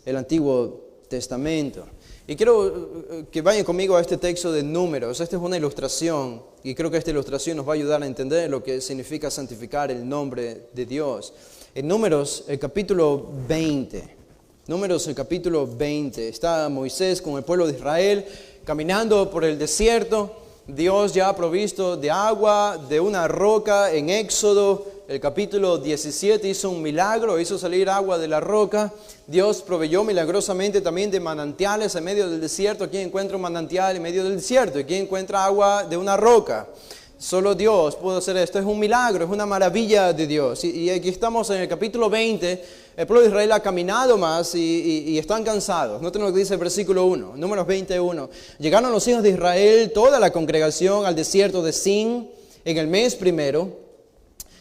el Antiguo Testamento. Y quiero que vayan conmigo a este texto de Números. Esta es una ilustración y creo que esta ilustración nos va a ayudar a entender lo que significa santificar el nombre de Dios. En Números, el capítulo 20. Números, el capítulo 20. Está Moisés con el pueblo de Israel caminando por el desierto. Dios ya ha provisto de agua, de una roca en Éxodo. El capítulo 17 hizo un milagro, hizo salir agua de la roca. Dios proveyó milagrosamente también de manantiales en medio del desierto. Aquí encuentra un manantial en medio del desierto. Aquí encuentra agua de una roca. Solo Dios pudo hacer esto. Es un milagro, es una maravilla de Dios. Y aquí estamos en el capítulo 20. El pueblo de Israel ha caminado más y están cansados. Noten lo que dice el versículo 1, Números 21. Llegaron los hijos de Israel, toda la congregación, al desierto de Sin en el mes primero.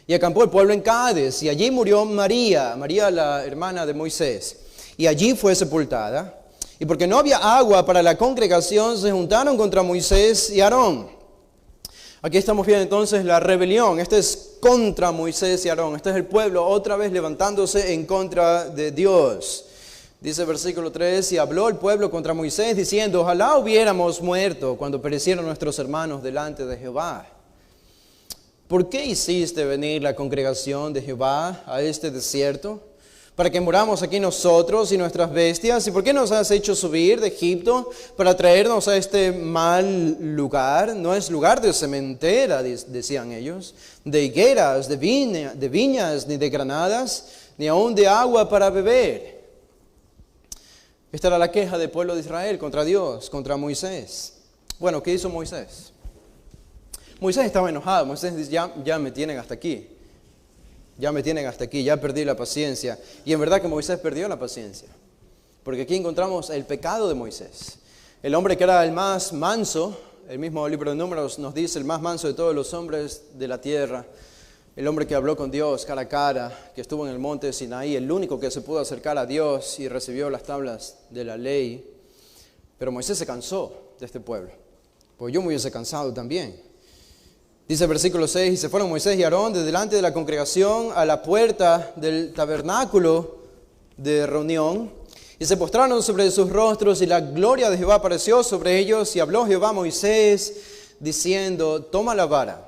Y acampó el pueblo en Cades, y allí murió María, la hermana de Moisés. Y allí fue sepultada. Y porque no había agua para la congregación, se juntaron contra Moisés y Aarón. Aquí estamos viendo entonces la rebelión. Este es contra Moisés y Aarón. Este es el pueblo otra vez levantándose en contra de Dios. Dice versículo 3, y habló el pueblo contra Moisés diciendo, ojalá hubiéramos muerto cuando perecieron nuestros hermanos delante de Jehová. ¿Por qué hiciste venir la congregación de Jehová a este desierto? Para que moramos aquí nosotros y nuestras bestias. ¿Y por qué nos has hecho subir de Egipto para traernos a este mal lugar? No es lugar de sementera, decían ellos, de higueras, de viñas, ni de granadas, ni aun de agua para beber. Esta era la queja del pueblo de Israel contra Dios, contra Moisés. Bueno, ¿qué hizo Moisés? Moisés estaba enojado. Moisés dice, ya me tienen hasta aquí. Ya me tienen hasta aquí, ya perdí la paciencia. Y en verdad que Moisés perdió la paciencia. Porque aquí encontramos el pecado de Moisés. El hombre que era el más manso, el mismo libro de Números nos dice, el más manso de todos los hombres de la tierra. El hombre que habló con Dios cara a cara, que estuvo en el monte de Sinaí, el único que se pudo acercar a Dios y recibió las tablas de la ley. Pero Moisés se cansó de este pueblo. Pues yo me hubiese cansado también. Dice el versículo 6, y se fueron Moisés y Aarón de delante de la congregación a la puerta del tabernáculo de reunión, y se postraron sobre sus rostros, y la gloria de Jehová apareció sobre ellos, y habló Jehová a Moisés, diciendo, toma la vara.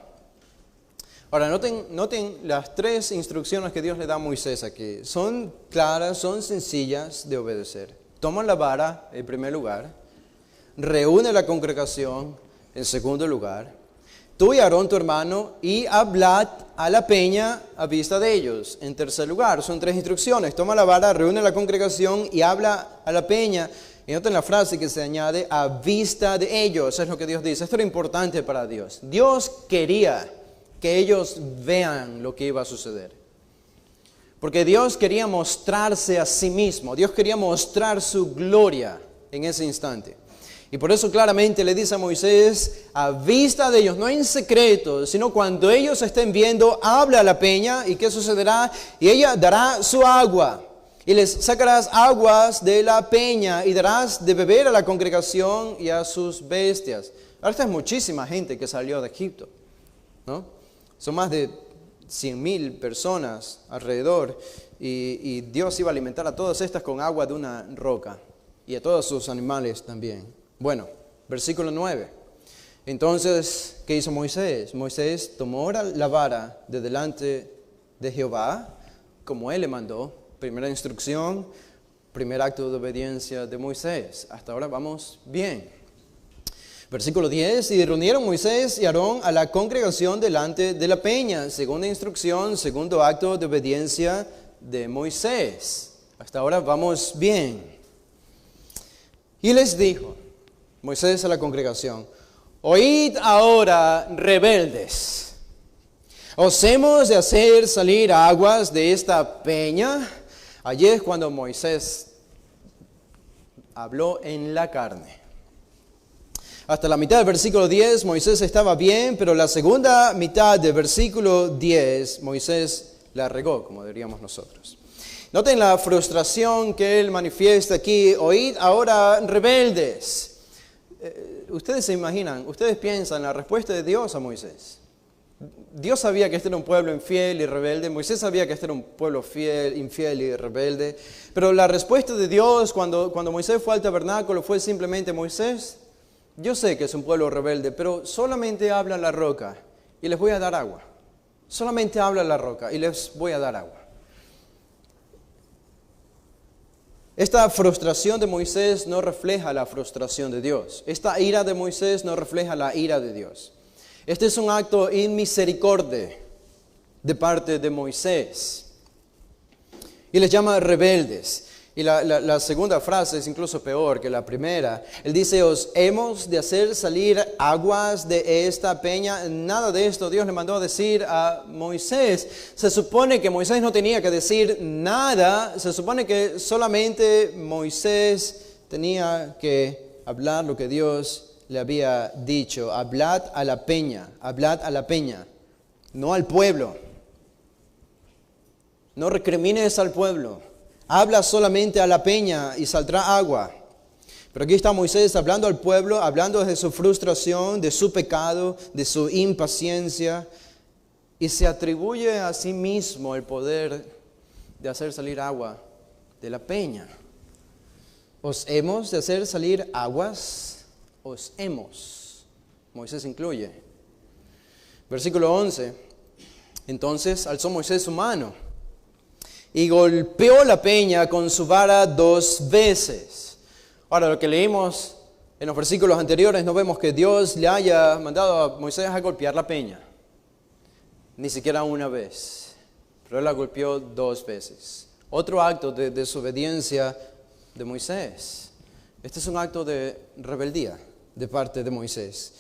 Ahora, noten las tres instrucciones que Dios le da a Moisés aquí. Son claras, son sencillas de obedecer. Toma la vara, en primer lugar. Reúne la congregación, en segundo lugar. Tú y Aarón, tu hermano, y hablad a la peña a vista de ellos. En tercer lugar, son tres instrucciones. Toma la vara, reúne la congregación y habla a la peña. Y noten la frase que se añade, a vista de ellos. Eso es lo que Dios dice. Esto era importante para Dios. Dios quería que ellos vean lo que iba a suceder. Porque Dios quería mostrarse a sí mismo. Dios quería mostrar su gloria en ese instante. Y por eso claramente le dice a Moisés, a vista de ellos, no en secreto, sino cuando ellos estén viendo, habla a la peña, ¿y qué sucederá? Y ella dará su agua, y les sacarás aguas de la peña, y darás de beber a la congregación y a sus bestias. Ahora esta es muchísima gente que salió de Egipto, ¿no? Son más de 100,000 personas alrededor, y Dios iba a alimentar a todas estas con agua de una roca, y a todos sus animales también. Bueno, versículo 9. Entonces, ¿qué hizo Moisés? Moisés tomó la vara de delante de Jehová, como él le mandó. Primera instrucción, primer acto de obediencia de Moisés. Hasta ahora vamos bien. Versículo 10. Y reunieron Moisés y Aarón a la congregación delante de la peña. Segunda instrucción, segundo acto de obediencia de Moisés. Hasta ahora vamos bien. Y les dijo Moisés a la congregación, oíd ahora, rebeldes, ¿os hemos de hacer salir aguas de esta peña? Allí es cuando Moisés habló en la carne. Hasta la mitad del versículo 10 Moisés estaba bien, pero la segunda mitad del versículo 10 Moisés la regó, como diríamos nosotros. Noten la frustración que él manifiesta aquí, oíd ahora, rebeldes. Ustedes se imaginan, ustedes piensan la respuesta de Dios a Moisés. Dios sabía que este era un pueblo infiel y rebelde. Moisés sabía que este era un pueblo infiel y rebelde. Pero la respuesta de Dios cuando Moisés fue al tabernáculo fue simplemente, Moisés, yo sé que es un pueblo rebelde, pero solamente habla a la roca y les voy a dar agua. Solamente habla a la roca y les voy a dar agua. Esta frustración de Moisés no refleja la frustración de Dios. Esta ira de Moisés no refleja la ira de Dios. Este es un acto inmisericordia de parte de Moisés. Y les llama rebeldes. Y la segunda frase es incluso peor que la primera. Él dice, os hemos de hacer salir aguas de esta peña. Nada de esto Dios le mandó a decir a Moisés. Se supone que Moisés no tenía que decir nada. Se supone que solamente Moisés tenía que hablar lo que Dios le había dicho. Hablad a la peña, no al pueblo. No recrimines al pueblo. Habla solamente a la peña y saldrá agua. Pero aquí está Moisés hablando al pueblo, hablando de su frustración, de su pecado, de su impaciencia. Y se atribuye a sí mismo el poder de hacer salir agua de la peña. ¿Os hemos de hacer salir aguas? Os hemos. Moisés incluye. Versículo 11. Entonces alzó Moisés su mano y golpeó la peña con su vara 2 veces. Ahora, lo que leímos en los versículos anteriores, no vemos que Dios le haya mandado a Moisés a golpear la peña. Ni siquiera una vez. Pero él la golpeó 2 veces. Otro acto de desobediencia de Moisés. Este es un acto de rebeldía de parte de Moisés.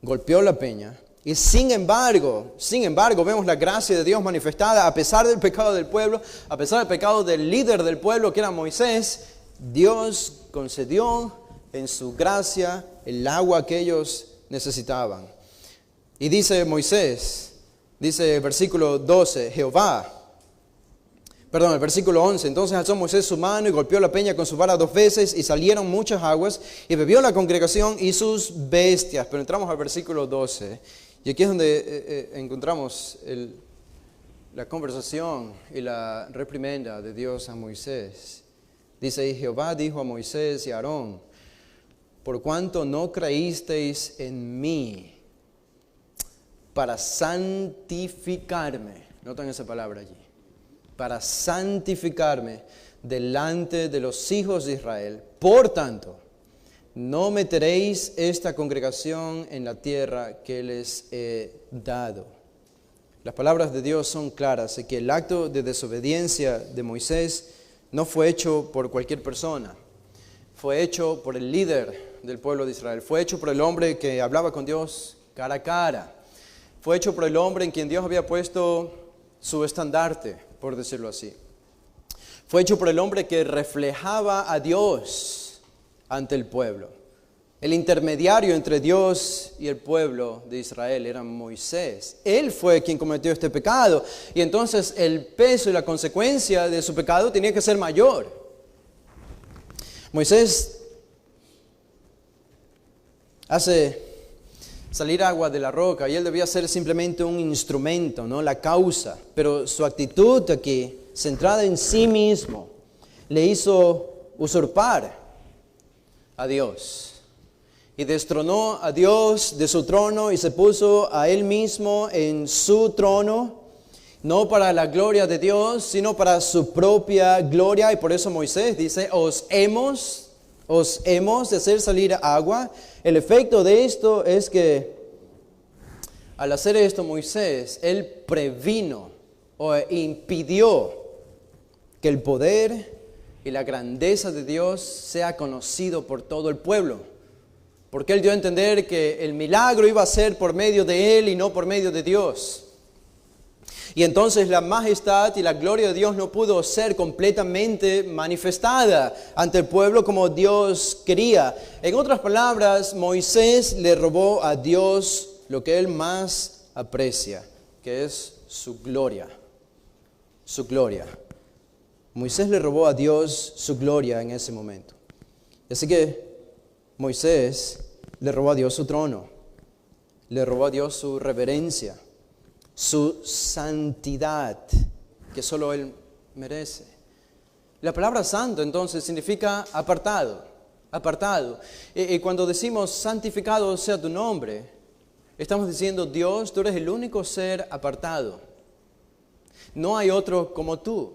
Golpeó la peña. Y sin embargo, vemos la gracia de Dios manifestada a pesar del pecado del pueblo, a pesar del pecado del líder del pueblo que era Moisés. Dios concedió en su gracia el agua que ellos necesitaban. Y dice Moisés, dice el versículo 12, el versículo 11, entonces alzó Moisés su mano y golpeó la peña con su vara 2 veces y salieron muchas aguas y bebió la congregación y sus bestias. Pero entramos al versículo 12 y aquí es donde encontramos la conversación y la reprimenda de Dios a Moisés. Dice, y Jehová dijo a Moisés y a Aarón, por cuanto no creísteis en mí para santificarme, notan esa palabra allí, para santificarme delante de los hijos de Israel, por tanto, no meteréis esta congregación en la tierra que les he dado. Las palabras de Dios son claras, de que el acto de desobediencia de Moisés no fue hecho por cualquier persona, fue hecho por el líder del pueblo de Israel, fue hecho por el hombre que hablaba con Dios cara a cara, fue hecho por el hombre en quien Dios había puesto su estandarte, por decirlo así. Fue hecho por el hombre que reflejaba a Dios ante el pueblo. El intermediario entre Dios y el pueblo de Israel era Moisés. Él fue quien cometió este pecado. Y entonces el peso y la consecuencia de su pecado tenía que ser mayor. Moisés hace salir agua de la roca y él debía ser simplemente un instrumento, no la causa. Pero su actitud aquí, centrada en sí mismo, le hizo usurpar a Dios. Y destronó a Dios de su trono y se puso a él mismo en su trono, no para la gloria de Dios, sino para su propia gloria. Y por eso Moisés dice, os hemos de hacer salir agua. El efecto de esto es que al hacer esto Moisés, él previno o impidió que el poder y la grandeza de Dios sea conocido por todo el pueblo. Porque él dio a entender que el milagro iba a ser por medio de él y no por medio de Dios. Y entonces la majestad y la gloria de Dios no pudo ser completamente manifestada ante el pueblo como Dios quería. En otras palabras, Moisés le robó a Dios lo que él más aprecia, que es su gloria. Su gloria. Moisés le robó a Dios su gloria en ese momento. Así que Moisés le robó a Dios su trono, le robó a Dios su reverencia, su santidad, que solo Él merece. La palabra santo entonces significa apartado, apartado. Y cuando decimos santificado sea tu nombre, estamos diciendo, Dios, tú eres el único ser apartado. No hay otro como tú.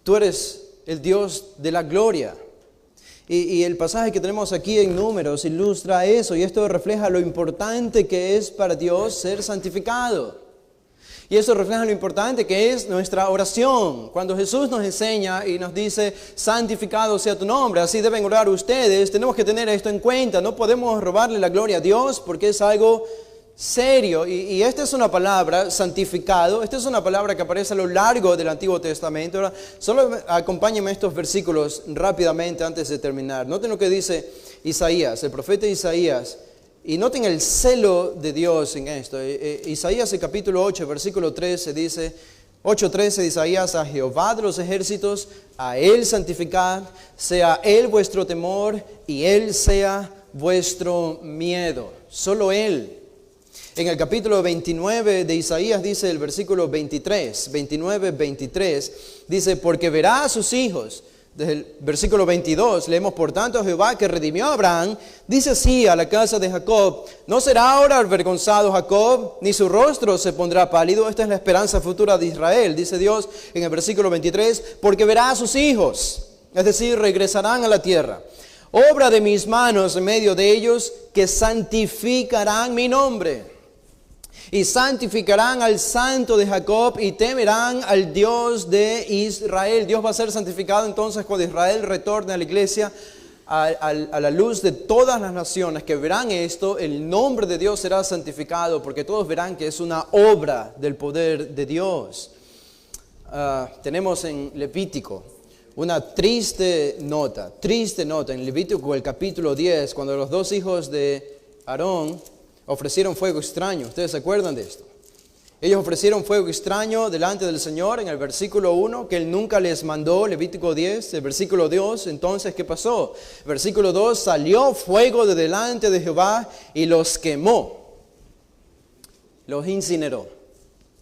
Tú eres el Dios de la gloria. Y el pasaje que tenemos aquí en Números ilustra eso, y esto refleja lo importante que es para Dios ser santificado. Y eso refleja lo importante que es nuestra oración. Cuando Jesús nos enseña y nos dice, santificado sea tu nombre, así deben orar ustedes, tenemos que tener esto en cuenta. No podemos robarle la gloria a Dios porque es algo serio. Y esta es una palabra, santificado, esta es una palabra que aparece a lo largo del Antiguo Testamento. Ahora, solo acompáñenme estos versículos rápidamente antes de terminar. Noten lo que dice Isaías, el profeta Isaías. Y noten el celo de Dios en esto. Isaías, el capítulo 8, versículo 13, dice, 8:13 de Isaías, a Jehová de los ejércitos, a Él santificad, sea Él vuestro temor y Él sea vuestro miedo. Solo Él. En el capítulo 29 de Isaías dice el versículo 23, 29, 23, dice, porque verá a sus hijos Desde el versículo 22 leemos: por tanto Jehová, que redimió a Abraham, dice así a la casa de Jacob: no será ahora avergonzado Jacob, ni su rostro se pondrá pálido. Esta es la esperanza futura de Israel, dice Dios en el versículo 23, porque verá a sus hijos, es decir, regresarán a la tierra, obra de mis manos en medio de ellos, que santificarán mi nombre. Y santificarán al santo de Jacob y temerán al Dios de Israel. Dios va a ser santificado entonces cuando Israel retorne a la iglesia, a la luz de todas las naciones que verán esto. El nombre de Dios será santificado porque todos verán que es una obra del poder de Dios. Tenemos en Levítico una triste nota en Levítico el capítulo 10, cuando los dos hijos de Aarón ofrecieron fuego extraño. ¿Ustedes se acuerdan de esto? Ellos ofrecieron fuego extraño delante del Señor en el versículo 1, que Él nunca les mandó. Levítico 10, el versículo 2, entonces, ¿qué pasó? Versículo 2, salió fuego de delante de Jehová y los quemó, los incineró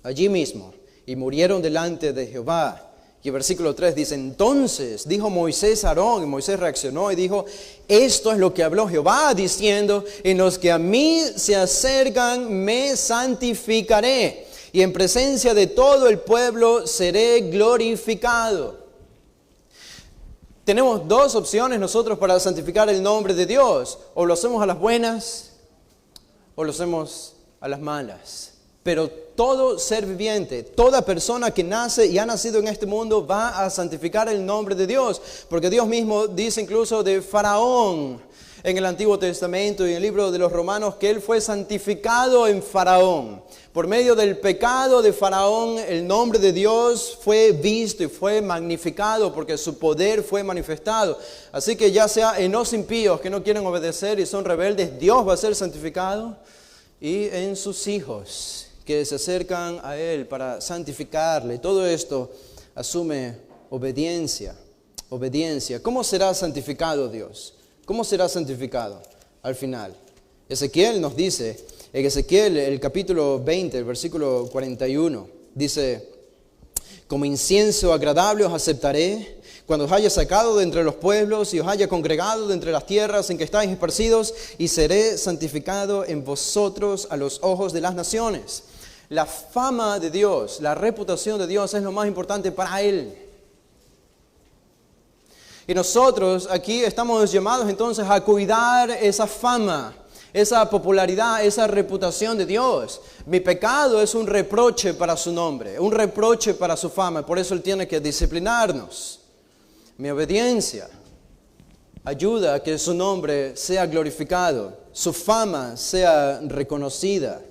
allí mismo, y murieron delante de Jehová. Y el versículo 3 dice: entonces dijo Moisés a Aarón, y Moisés reaccionó y dijo: esto es lo que habló Jehová, diciendo: en los que a mí se acercan me santificaré, y en presencia de todo el pueblo seré glorificado. Tenemos dos opciones nosotros para santificar el nombre de Dios: o lo hacemos a las buenas, o lo hacemos a las malas. Pero todo ser viviente, toda persona que nace y ha nacido en este mundo va a santificar el nombre de Dios. Porque Dios mismo dice incluso de Faraón en el Antiguo Testamento y en el libro de los Romanos, que él fue santificado en Faraón. Por medio del pecado de Faraón, el nombre de Dios fue visto y fue magnificado porque su poder fue manifestado. Así que ya sea en los impíos que no quieren obedecer y son rebeldes, Dios va a ser santificado, y en sus hijos que se acercan a Él para santificarle. Todo esto asume obediencia. ¿Cómo será santificado Dios? ¿Cómo será santificado al final? Ezequiel nos dice, en Ezequiel el capítulo 20, el versículo 41, dice: como incienso agradable os aceptaré, cuando os haya sacado de entre los pueblos y os haya congregado de entre las tierras en que estáis esparcidos, y seré santificado en vosotros a los ojos de las naciones. La fama de Dios, la reputación de Dios es lo más importante para Él. Y nosotros aquí estamos llamados entonces a cuidar esa fama, esa popularidad, esa reputación de Dios. Mi pecado es un reproche para su nombre, un reproche para su fama. Por eso Él tiene que disciplinarnos. Mi obediencia ayuda a que su nombre sea glorificado, su fama sea reconocida.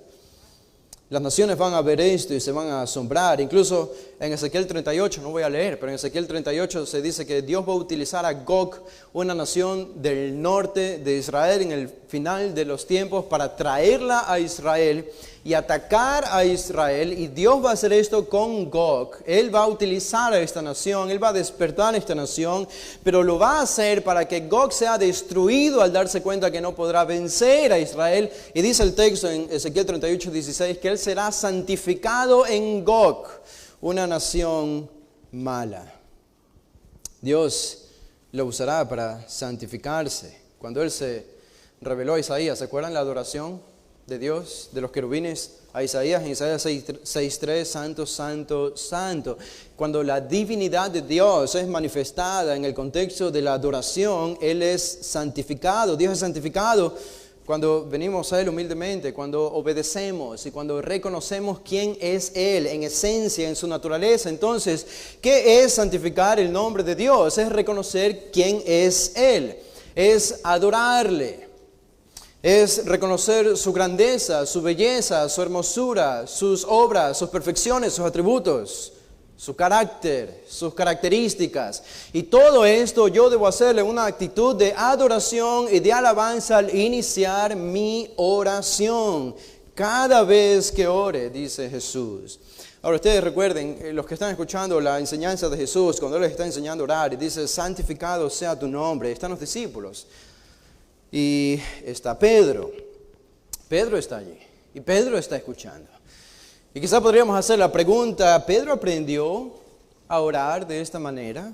Las naciones van a ver esto y se van a asombrar. Incluso en Ezequiel 38, no voy a leer, pero en Ezequiel 38 se dice que Dios va a utilizar a Gog, una nación del norte de Israel, en el final de los tiempos, para traerla a Israel y atacar a Israel. Y Dios va a hacer esto con Gog. Él va a utilizar a esta nación, Él va a despertar a esta nación, pero lo va a hacer para que Gog sea destruido al darse cuenta que no podrá vencer a Israel. Y dice el texto en Ezequiel 38, 16, que Él será santificado en Gog, una nación mala. Dios lo usará para santificarse. Cuando Él se reveló a Isaías, ¿se acuerdan la adoración de Dios, de los querubines a Isaías? En Isaías 6:3, santo, santo, santo. Cuando la divinidad de Dios es manifestada en el contexto de la adoración, Él es santificado. Dios es santificado cuando venimos a Él humildemente, cuando obedecemos y cuando reconocemos quién es Él en esencia, en su naturaleza. Entonces, ¿qué es santificar el nombre de Dios? Es reconocer quién es Él, es adorarle, es reconocer su grandeza, su belleza, su hermosura, sus obras, sus perfecciones, sus atributos, su carácter, sus características. Y todo esto yo debo hacerle una actitud de adoración y de alabanza al iniciar mi oración. Cada vez que ore, dice Jesús. Ahora ustedes recuerden, los que están escuchando la enseñanza de Jesús, cuando Él les está enseñando a orar y dice: santificado sea tu nombre, están los discípulos. Y está Pedro. Pedro está allí. Y Pedro está escuchando. Y quizá podríamos hacer la pregunta: ¿Pedro aprendió a orar de esta manera?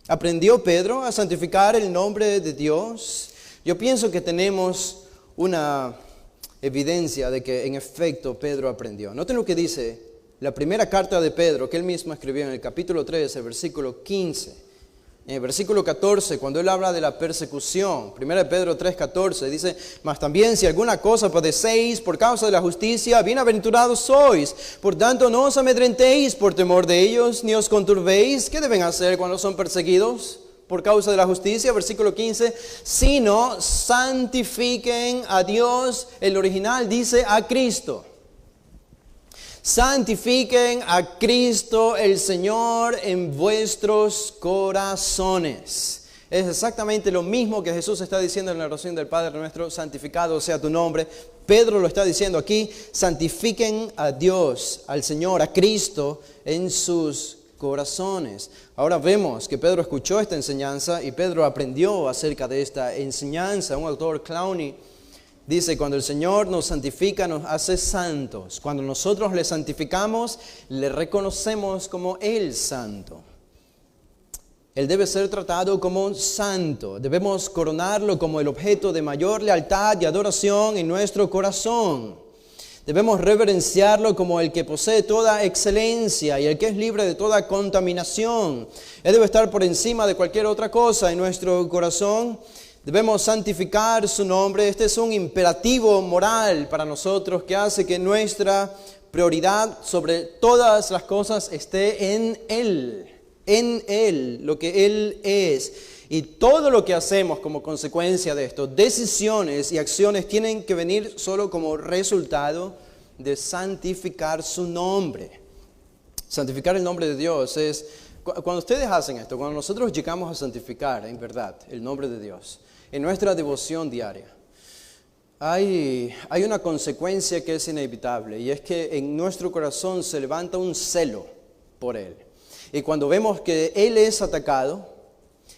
¿Aprendió Pedro a santificar el nombre de Dios? Yo pienso que tenemos una evidencia de que en efecto Pedro aprendió. Noten lo que dice la primera carta de Pedro, que él mismo escribió en el capítulo 13, versículo 15. En el versículo 14, cuando él habla de la persecución, 1 Pedro 3:14, dice: mas también si alguna cosa padecéis por causa de la justicia, bienaventurados sois. Por tanto, no os amedrentéis por temor de ellos, ni os conturbéis. ¿Qué deben hacer cuando son perseguidos por causa de la justicia? Versículo 15, sino santifiquen a Dios. El original dice a Cristo. Santifiquen a Cristo el Señor en vuestros corazones. Es exactamente lo mismo que Jesús está diciendo en la oración del Padre nuestro: santificado sea tu nombre. Pedro lo está diciendo aquí: santifiquen a Dios, al Señor, a Cristo en sus corazones. Ahora vemos que Pedro escuchó esta enseñanza y Pedro aprendió acerca de esta enseñanza. Un autor, Clowney, dice: cuando el Señor nos santifica, nos hace santos. Cuando nosotros le santificamos, le reconocemos como el santo. Él debe ser tratado como un santo. Debemos coronarlo como el objeto de mayor lealtad y adoración en nuestro corazón. Debemos reverenciarlo como el que posee toda excelencia y el que es libre de toda contaminación. Él debe estar por encima de cualquier otra cosa en nuestro corazón. Debemos santificar su nombre. Este es un imperativo moral para nosotros que hace que nuestra prioridad sobre todas las cosas esté en Él, lo que Él es. Y todo lo que hacemos como consecuencia de esto, decisiones y acciones, tienen que venir solo como resultado de santificar su nombre. Santificar el nombre de Dios es, cuando ustedes hacen esto, cuando nosotros llegamos a santificar en verdad el nombre de Dios, en nuestra devoción diaria, hay una consecuencia que es inevitable, y es que en nuestro corazón se levanta un celo por Él. Y cuando vemos que Él es atacado,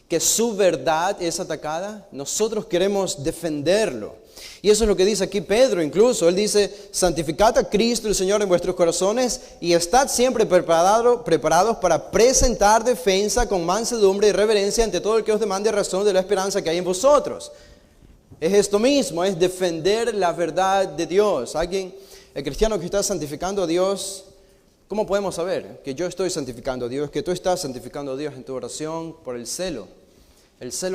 que su verdad es atacada, nosotros queremos defenderlo. Y eso es lo que dice aquí Pedro incluso. Él dice: santificad a Cristo el Señor en vuestros corazones y estad siempre preparados para presentar defensa con mansedumbre y reverencia ante todo el que os demande razón de la esperanza que hay en vosotros. Es esto mismo, es defender la verdad de Dios. El cristiano que está santificando a Dios, ¿cómo podemos saber que yo estoy santificando a Dios? Que tú estás santificando a Dios en tu oración por el celo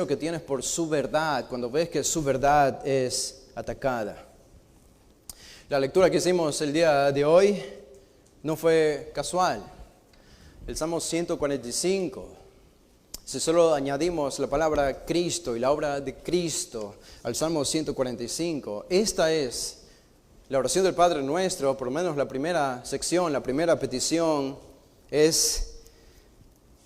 que tienes por su verdad, cuando ves que su verdad es atacada. La lectura que hicimos el día de hoy no fue casual. El Salmo 145, si solo añadimos la palabra Cristo y la obra de Cristo al Salmo 145, esta es la oración del Padre Nuestro. Por lo menos la primera sección, la primera petición es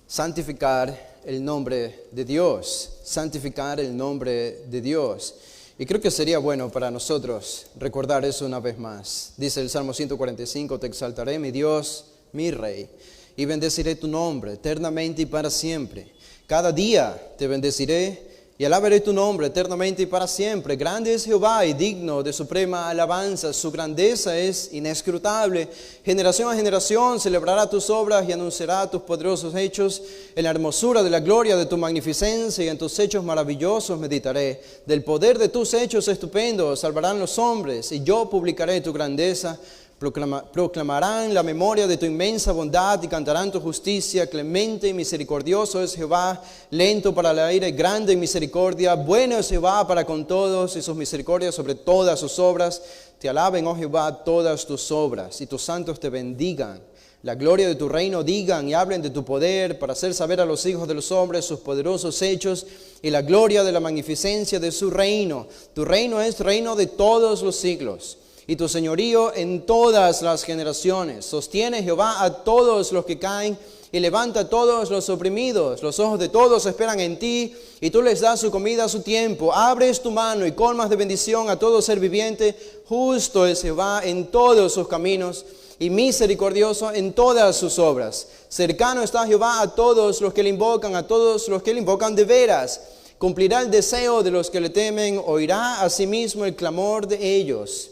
santificar el nombre de Dios. Santificar el nombre de Dios. Y creo que sería bueno para nosotros recordar eso una vez más. Dice el Salmo 145, te exaltaré, mi Dios, mi Rey, y bendeciré tu nombre eternamente y para siempre. Cada día te bendeciré y alabaré tu nombre eternamente y para siempre. Grande es Jehová y digno de suprema alabanza. Su grandeza es inescrutable. Generación a generación celebrará tus obras y anunciará tus poderosos hechos. En la hermosura de la gloria de tu magnificencia y en tus hechos maravillosos meditaré. Del poder de tus hechos estupendos salvarán los hombres, y yo publicaré tu grandeza. Proclamarán la memoria de tu inmensa bondad y cantarán tu justicia. Clemente y misericordioso es Jehová, lento para la ira y grande en misericordia. Bueno es Jehová para con todos, y sus misericordias sobre todas sus obras. Te alaben, oh Jehová, todas tus obras, y tus santos te bendigan. La gloria de tu reino digan y hablen de tu poder, para hacer saber a los hijos de los hombres sus poderosos hechos y la gloria de la magnificencia de su reino. Tu reino es reino de todos los siglos, y tu señorío en todas las generaciones. Sostiene Jehová a todos los que caen y levanta a todos los oprimidos. Los ojos de todos esperan en ti, y tú les das su comida a su tiempo. Abres tu mano y colmas de bendición a todo ser viviente. Justo es Jehová en todos sus caminos y misericordioso en todas sus obras. Cercano está Jehová a todos los que le invocan, a todos los que le invocan de veras. Cumplirá el deseo de los que le temen, oirá asimismo el clamor de ellos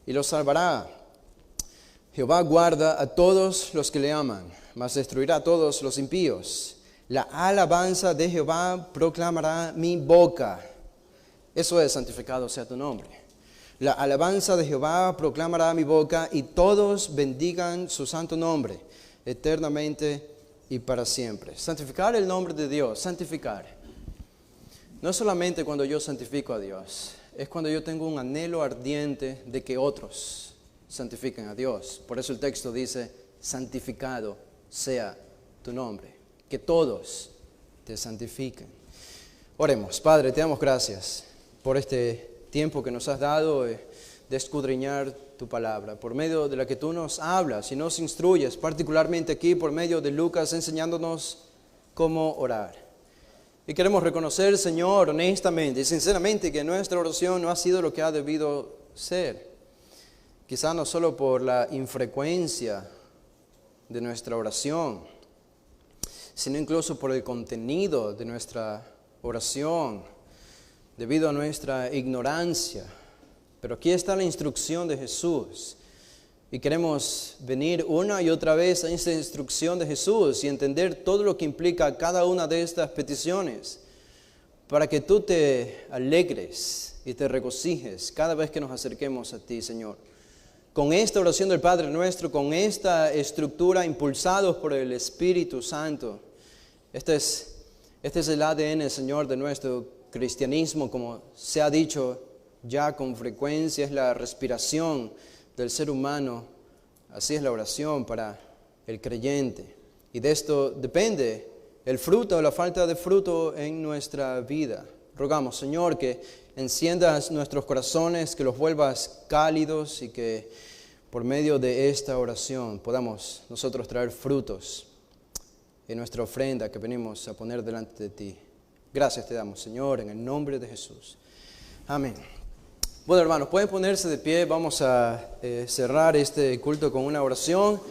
y los salvará. Jehová guarda a todos los que le aman, mas destruirá a todos los impíos. La alabanza de Jehová proclamará mi boca. Eso es: santificado sea tu nombre. La alabanza de Jehová proclamará mi boca, y todos bendigan su santo nombre, eternamente y para siempre. Santificar el nombre de Dios, santificar. No es solamente cuando yo santifico a Dios, es cuando yo tengo un anhelo ardiente de que otros santifiquen a Dios. Por eso el texto dice: santificado sea tu nombre. Que todos te santifiquen. Oremos. Padre, te damos gracias por este tiempo que nos has dado de escudriñar tu palabra, por medio de la que tú nos hablas y nos instruyes, particularmente aquí por medio de Lucas, enseñándonos cómo orar. Y queremos reconocer, Señor, honestamente y sinceramente, que nuestra oración no ha sido lo que ha debido ser. Quizá no solo por la infrecuencia de nuestra oración, sino incluso por el contenido de nuestra oración, debido a nuestra ignorancia. Pero aquí está la instrucción de Jesús, y queremos venir una y otra vez a esta instrucción de Jesús y entender todo lo que implica cada una de estas peticiones, para que tú te alegres y te regocijes cada vez que nos acerquemos a ti, Señor. Con esta oración del Padre Nuestro, con esta estructura, impulsados por el Espíritu Santo, este es el ADN, Señor, de nuestro cristianismo. Como se ha dicho ya con frecuencia, es la respiración del ser humano. Así es la oración para el creyente. Y de esto depende el fruto o la falta de fruto en nuestra vida. Rogamos, Señor, que enciendas nuestros corazones, que los vuelvas cálidos, y que por medio de esta oración podamos nosotros traer frutos en nuestra ofrenda que venimos a poner delante de ti. Gracias te damos, Señor, en el nombre de Jesús. Amén. Bueno, hermanos, pueden ponerse de pie. Vamos a cerrar este culto con una oración.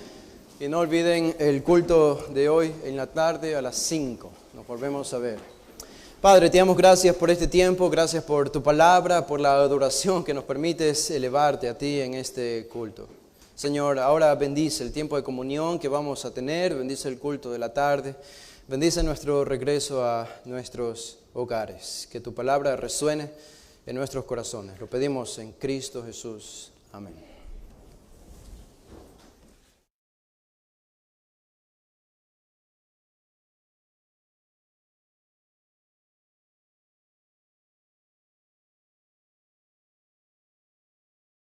Y no olviden el culto de hoy en la tarde a las 5. Nos volvemos a ver. Padre, te damos gracias por este tiempo, gracias por tu palabra, por la adoración que nos permites elevarte a ti en este culto. Señor, ahora bendice el tiempo de comunión que vamos a tener, bendice el culto de la tarde, bendice nuestro regreso a nuestros hogares, que tu palabra resuene en nuestros corazones. Lo pedimos en Cristo Jesús. Amén.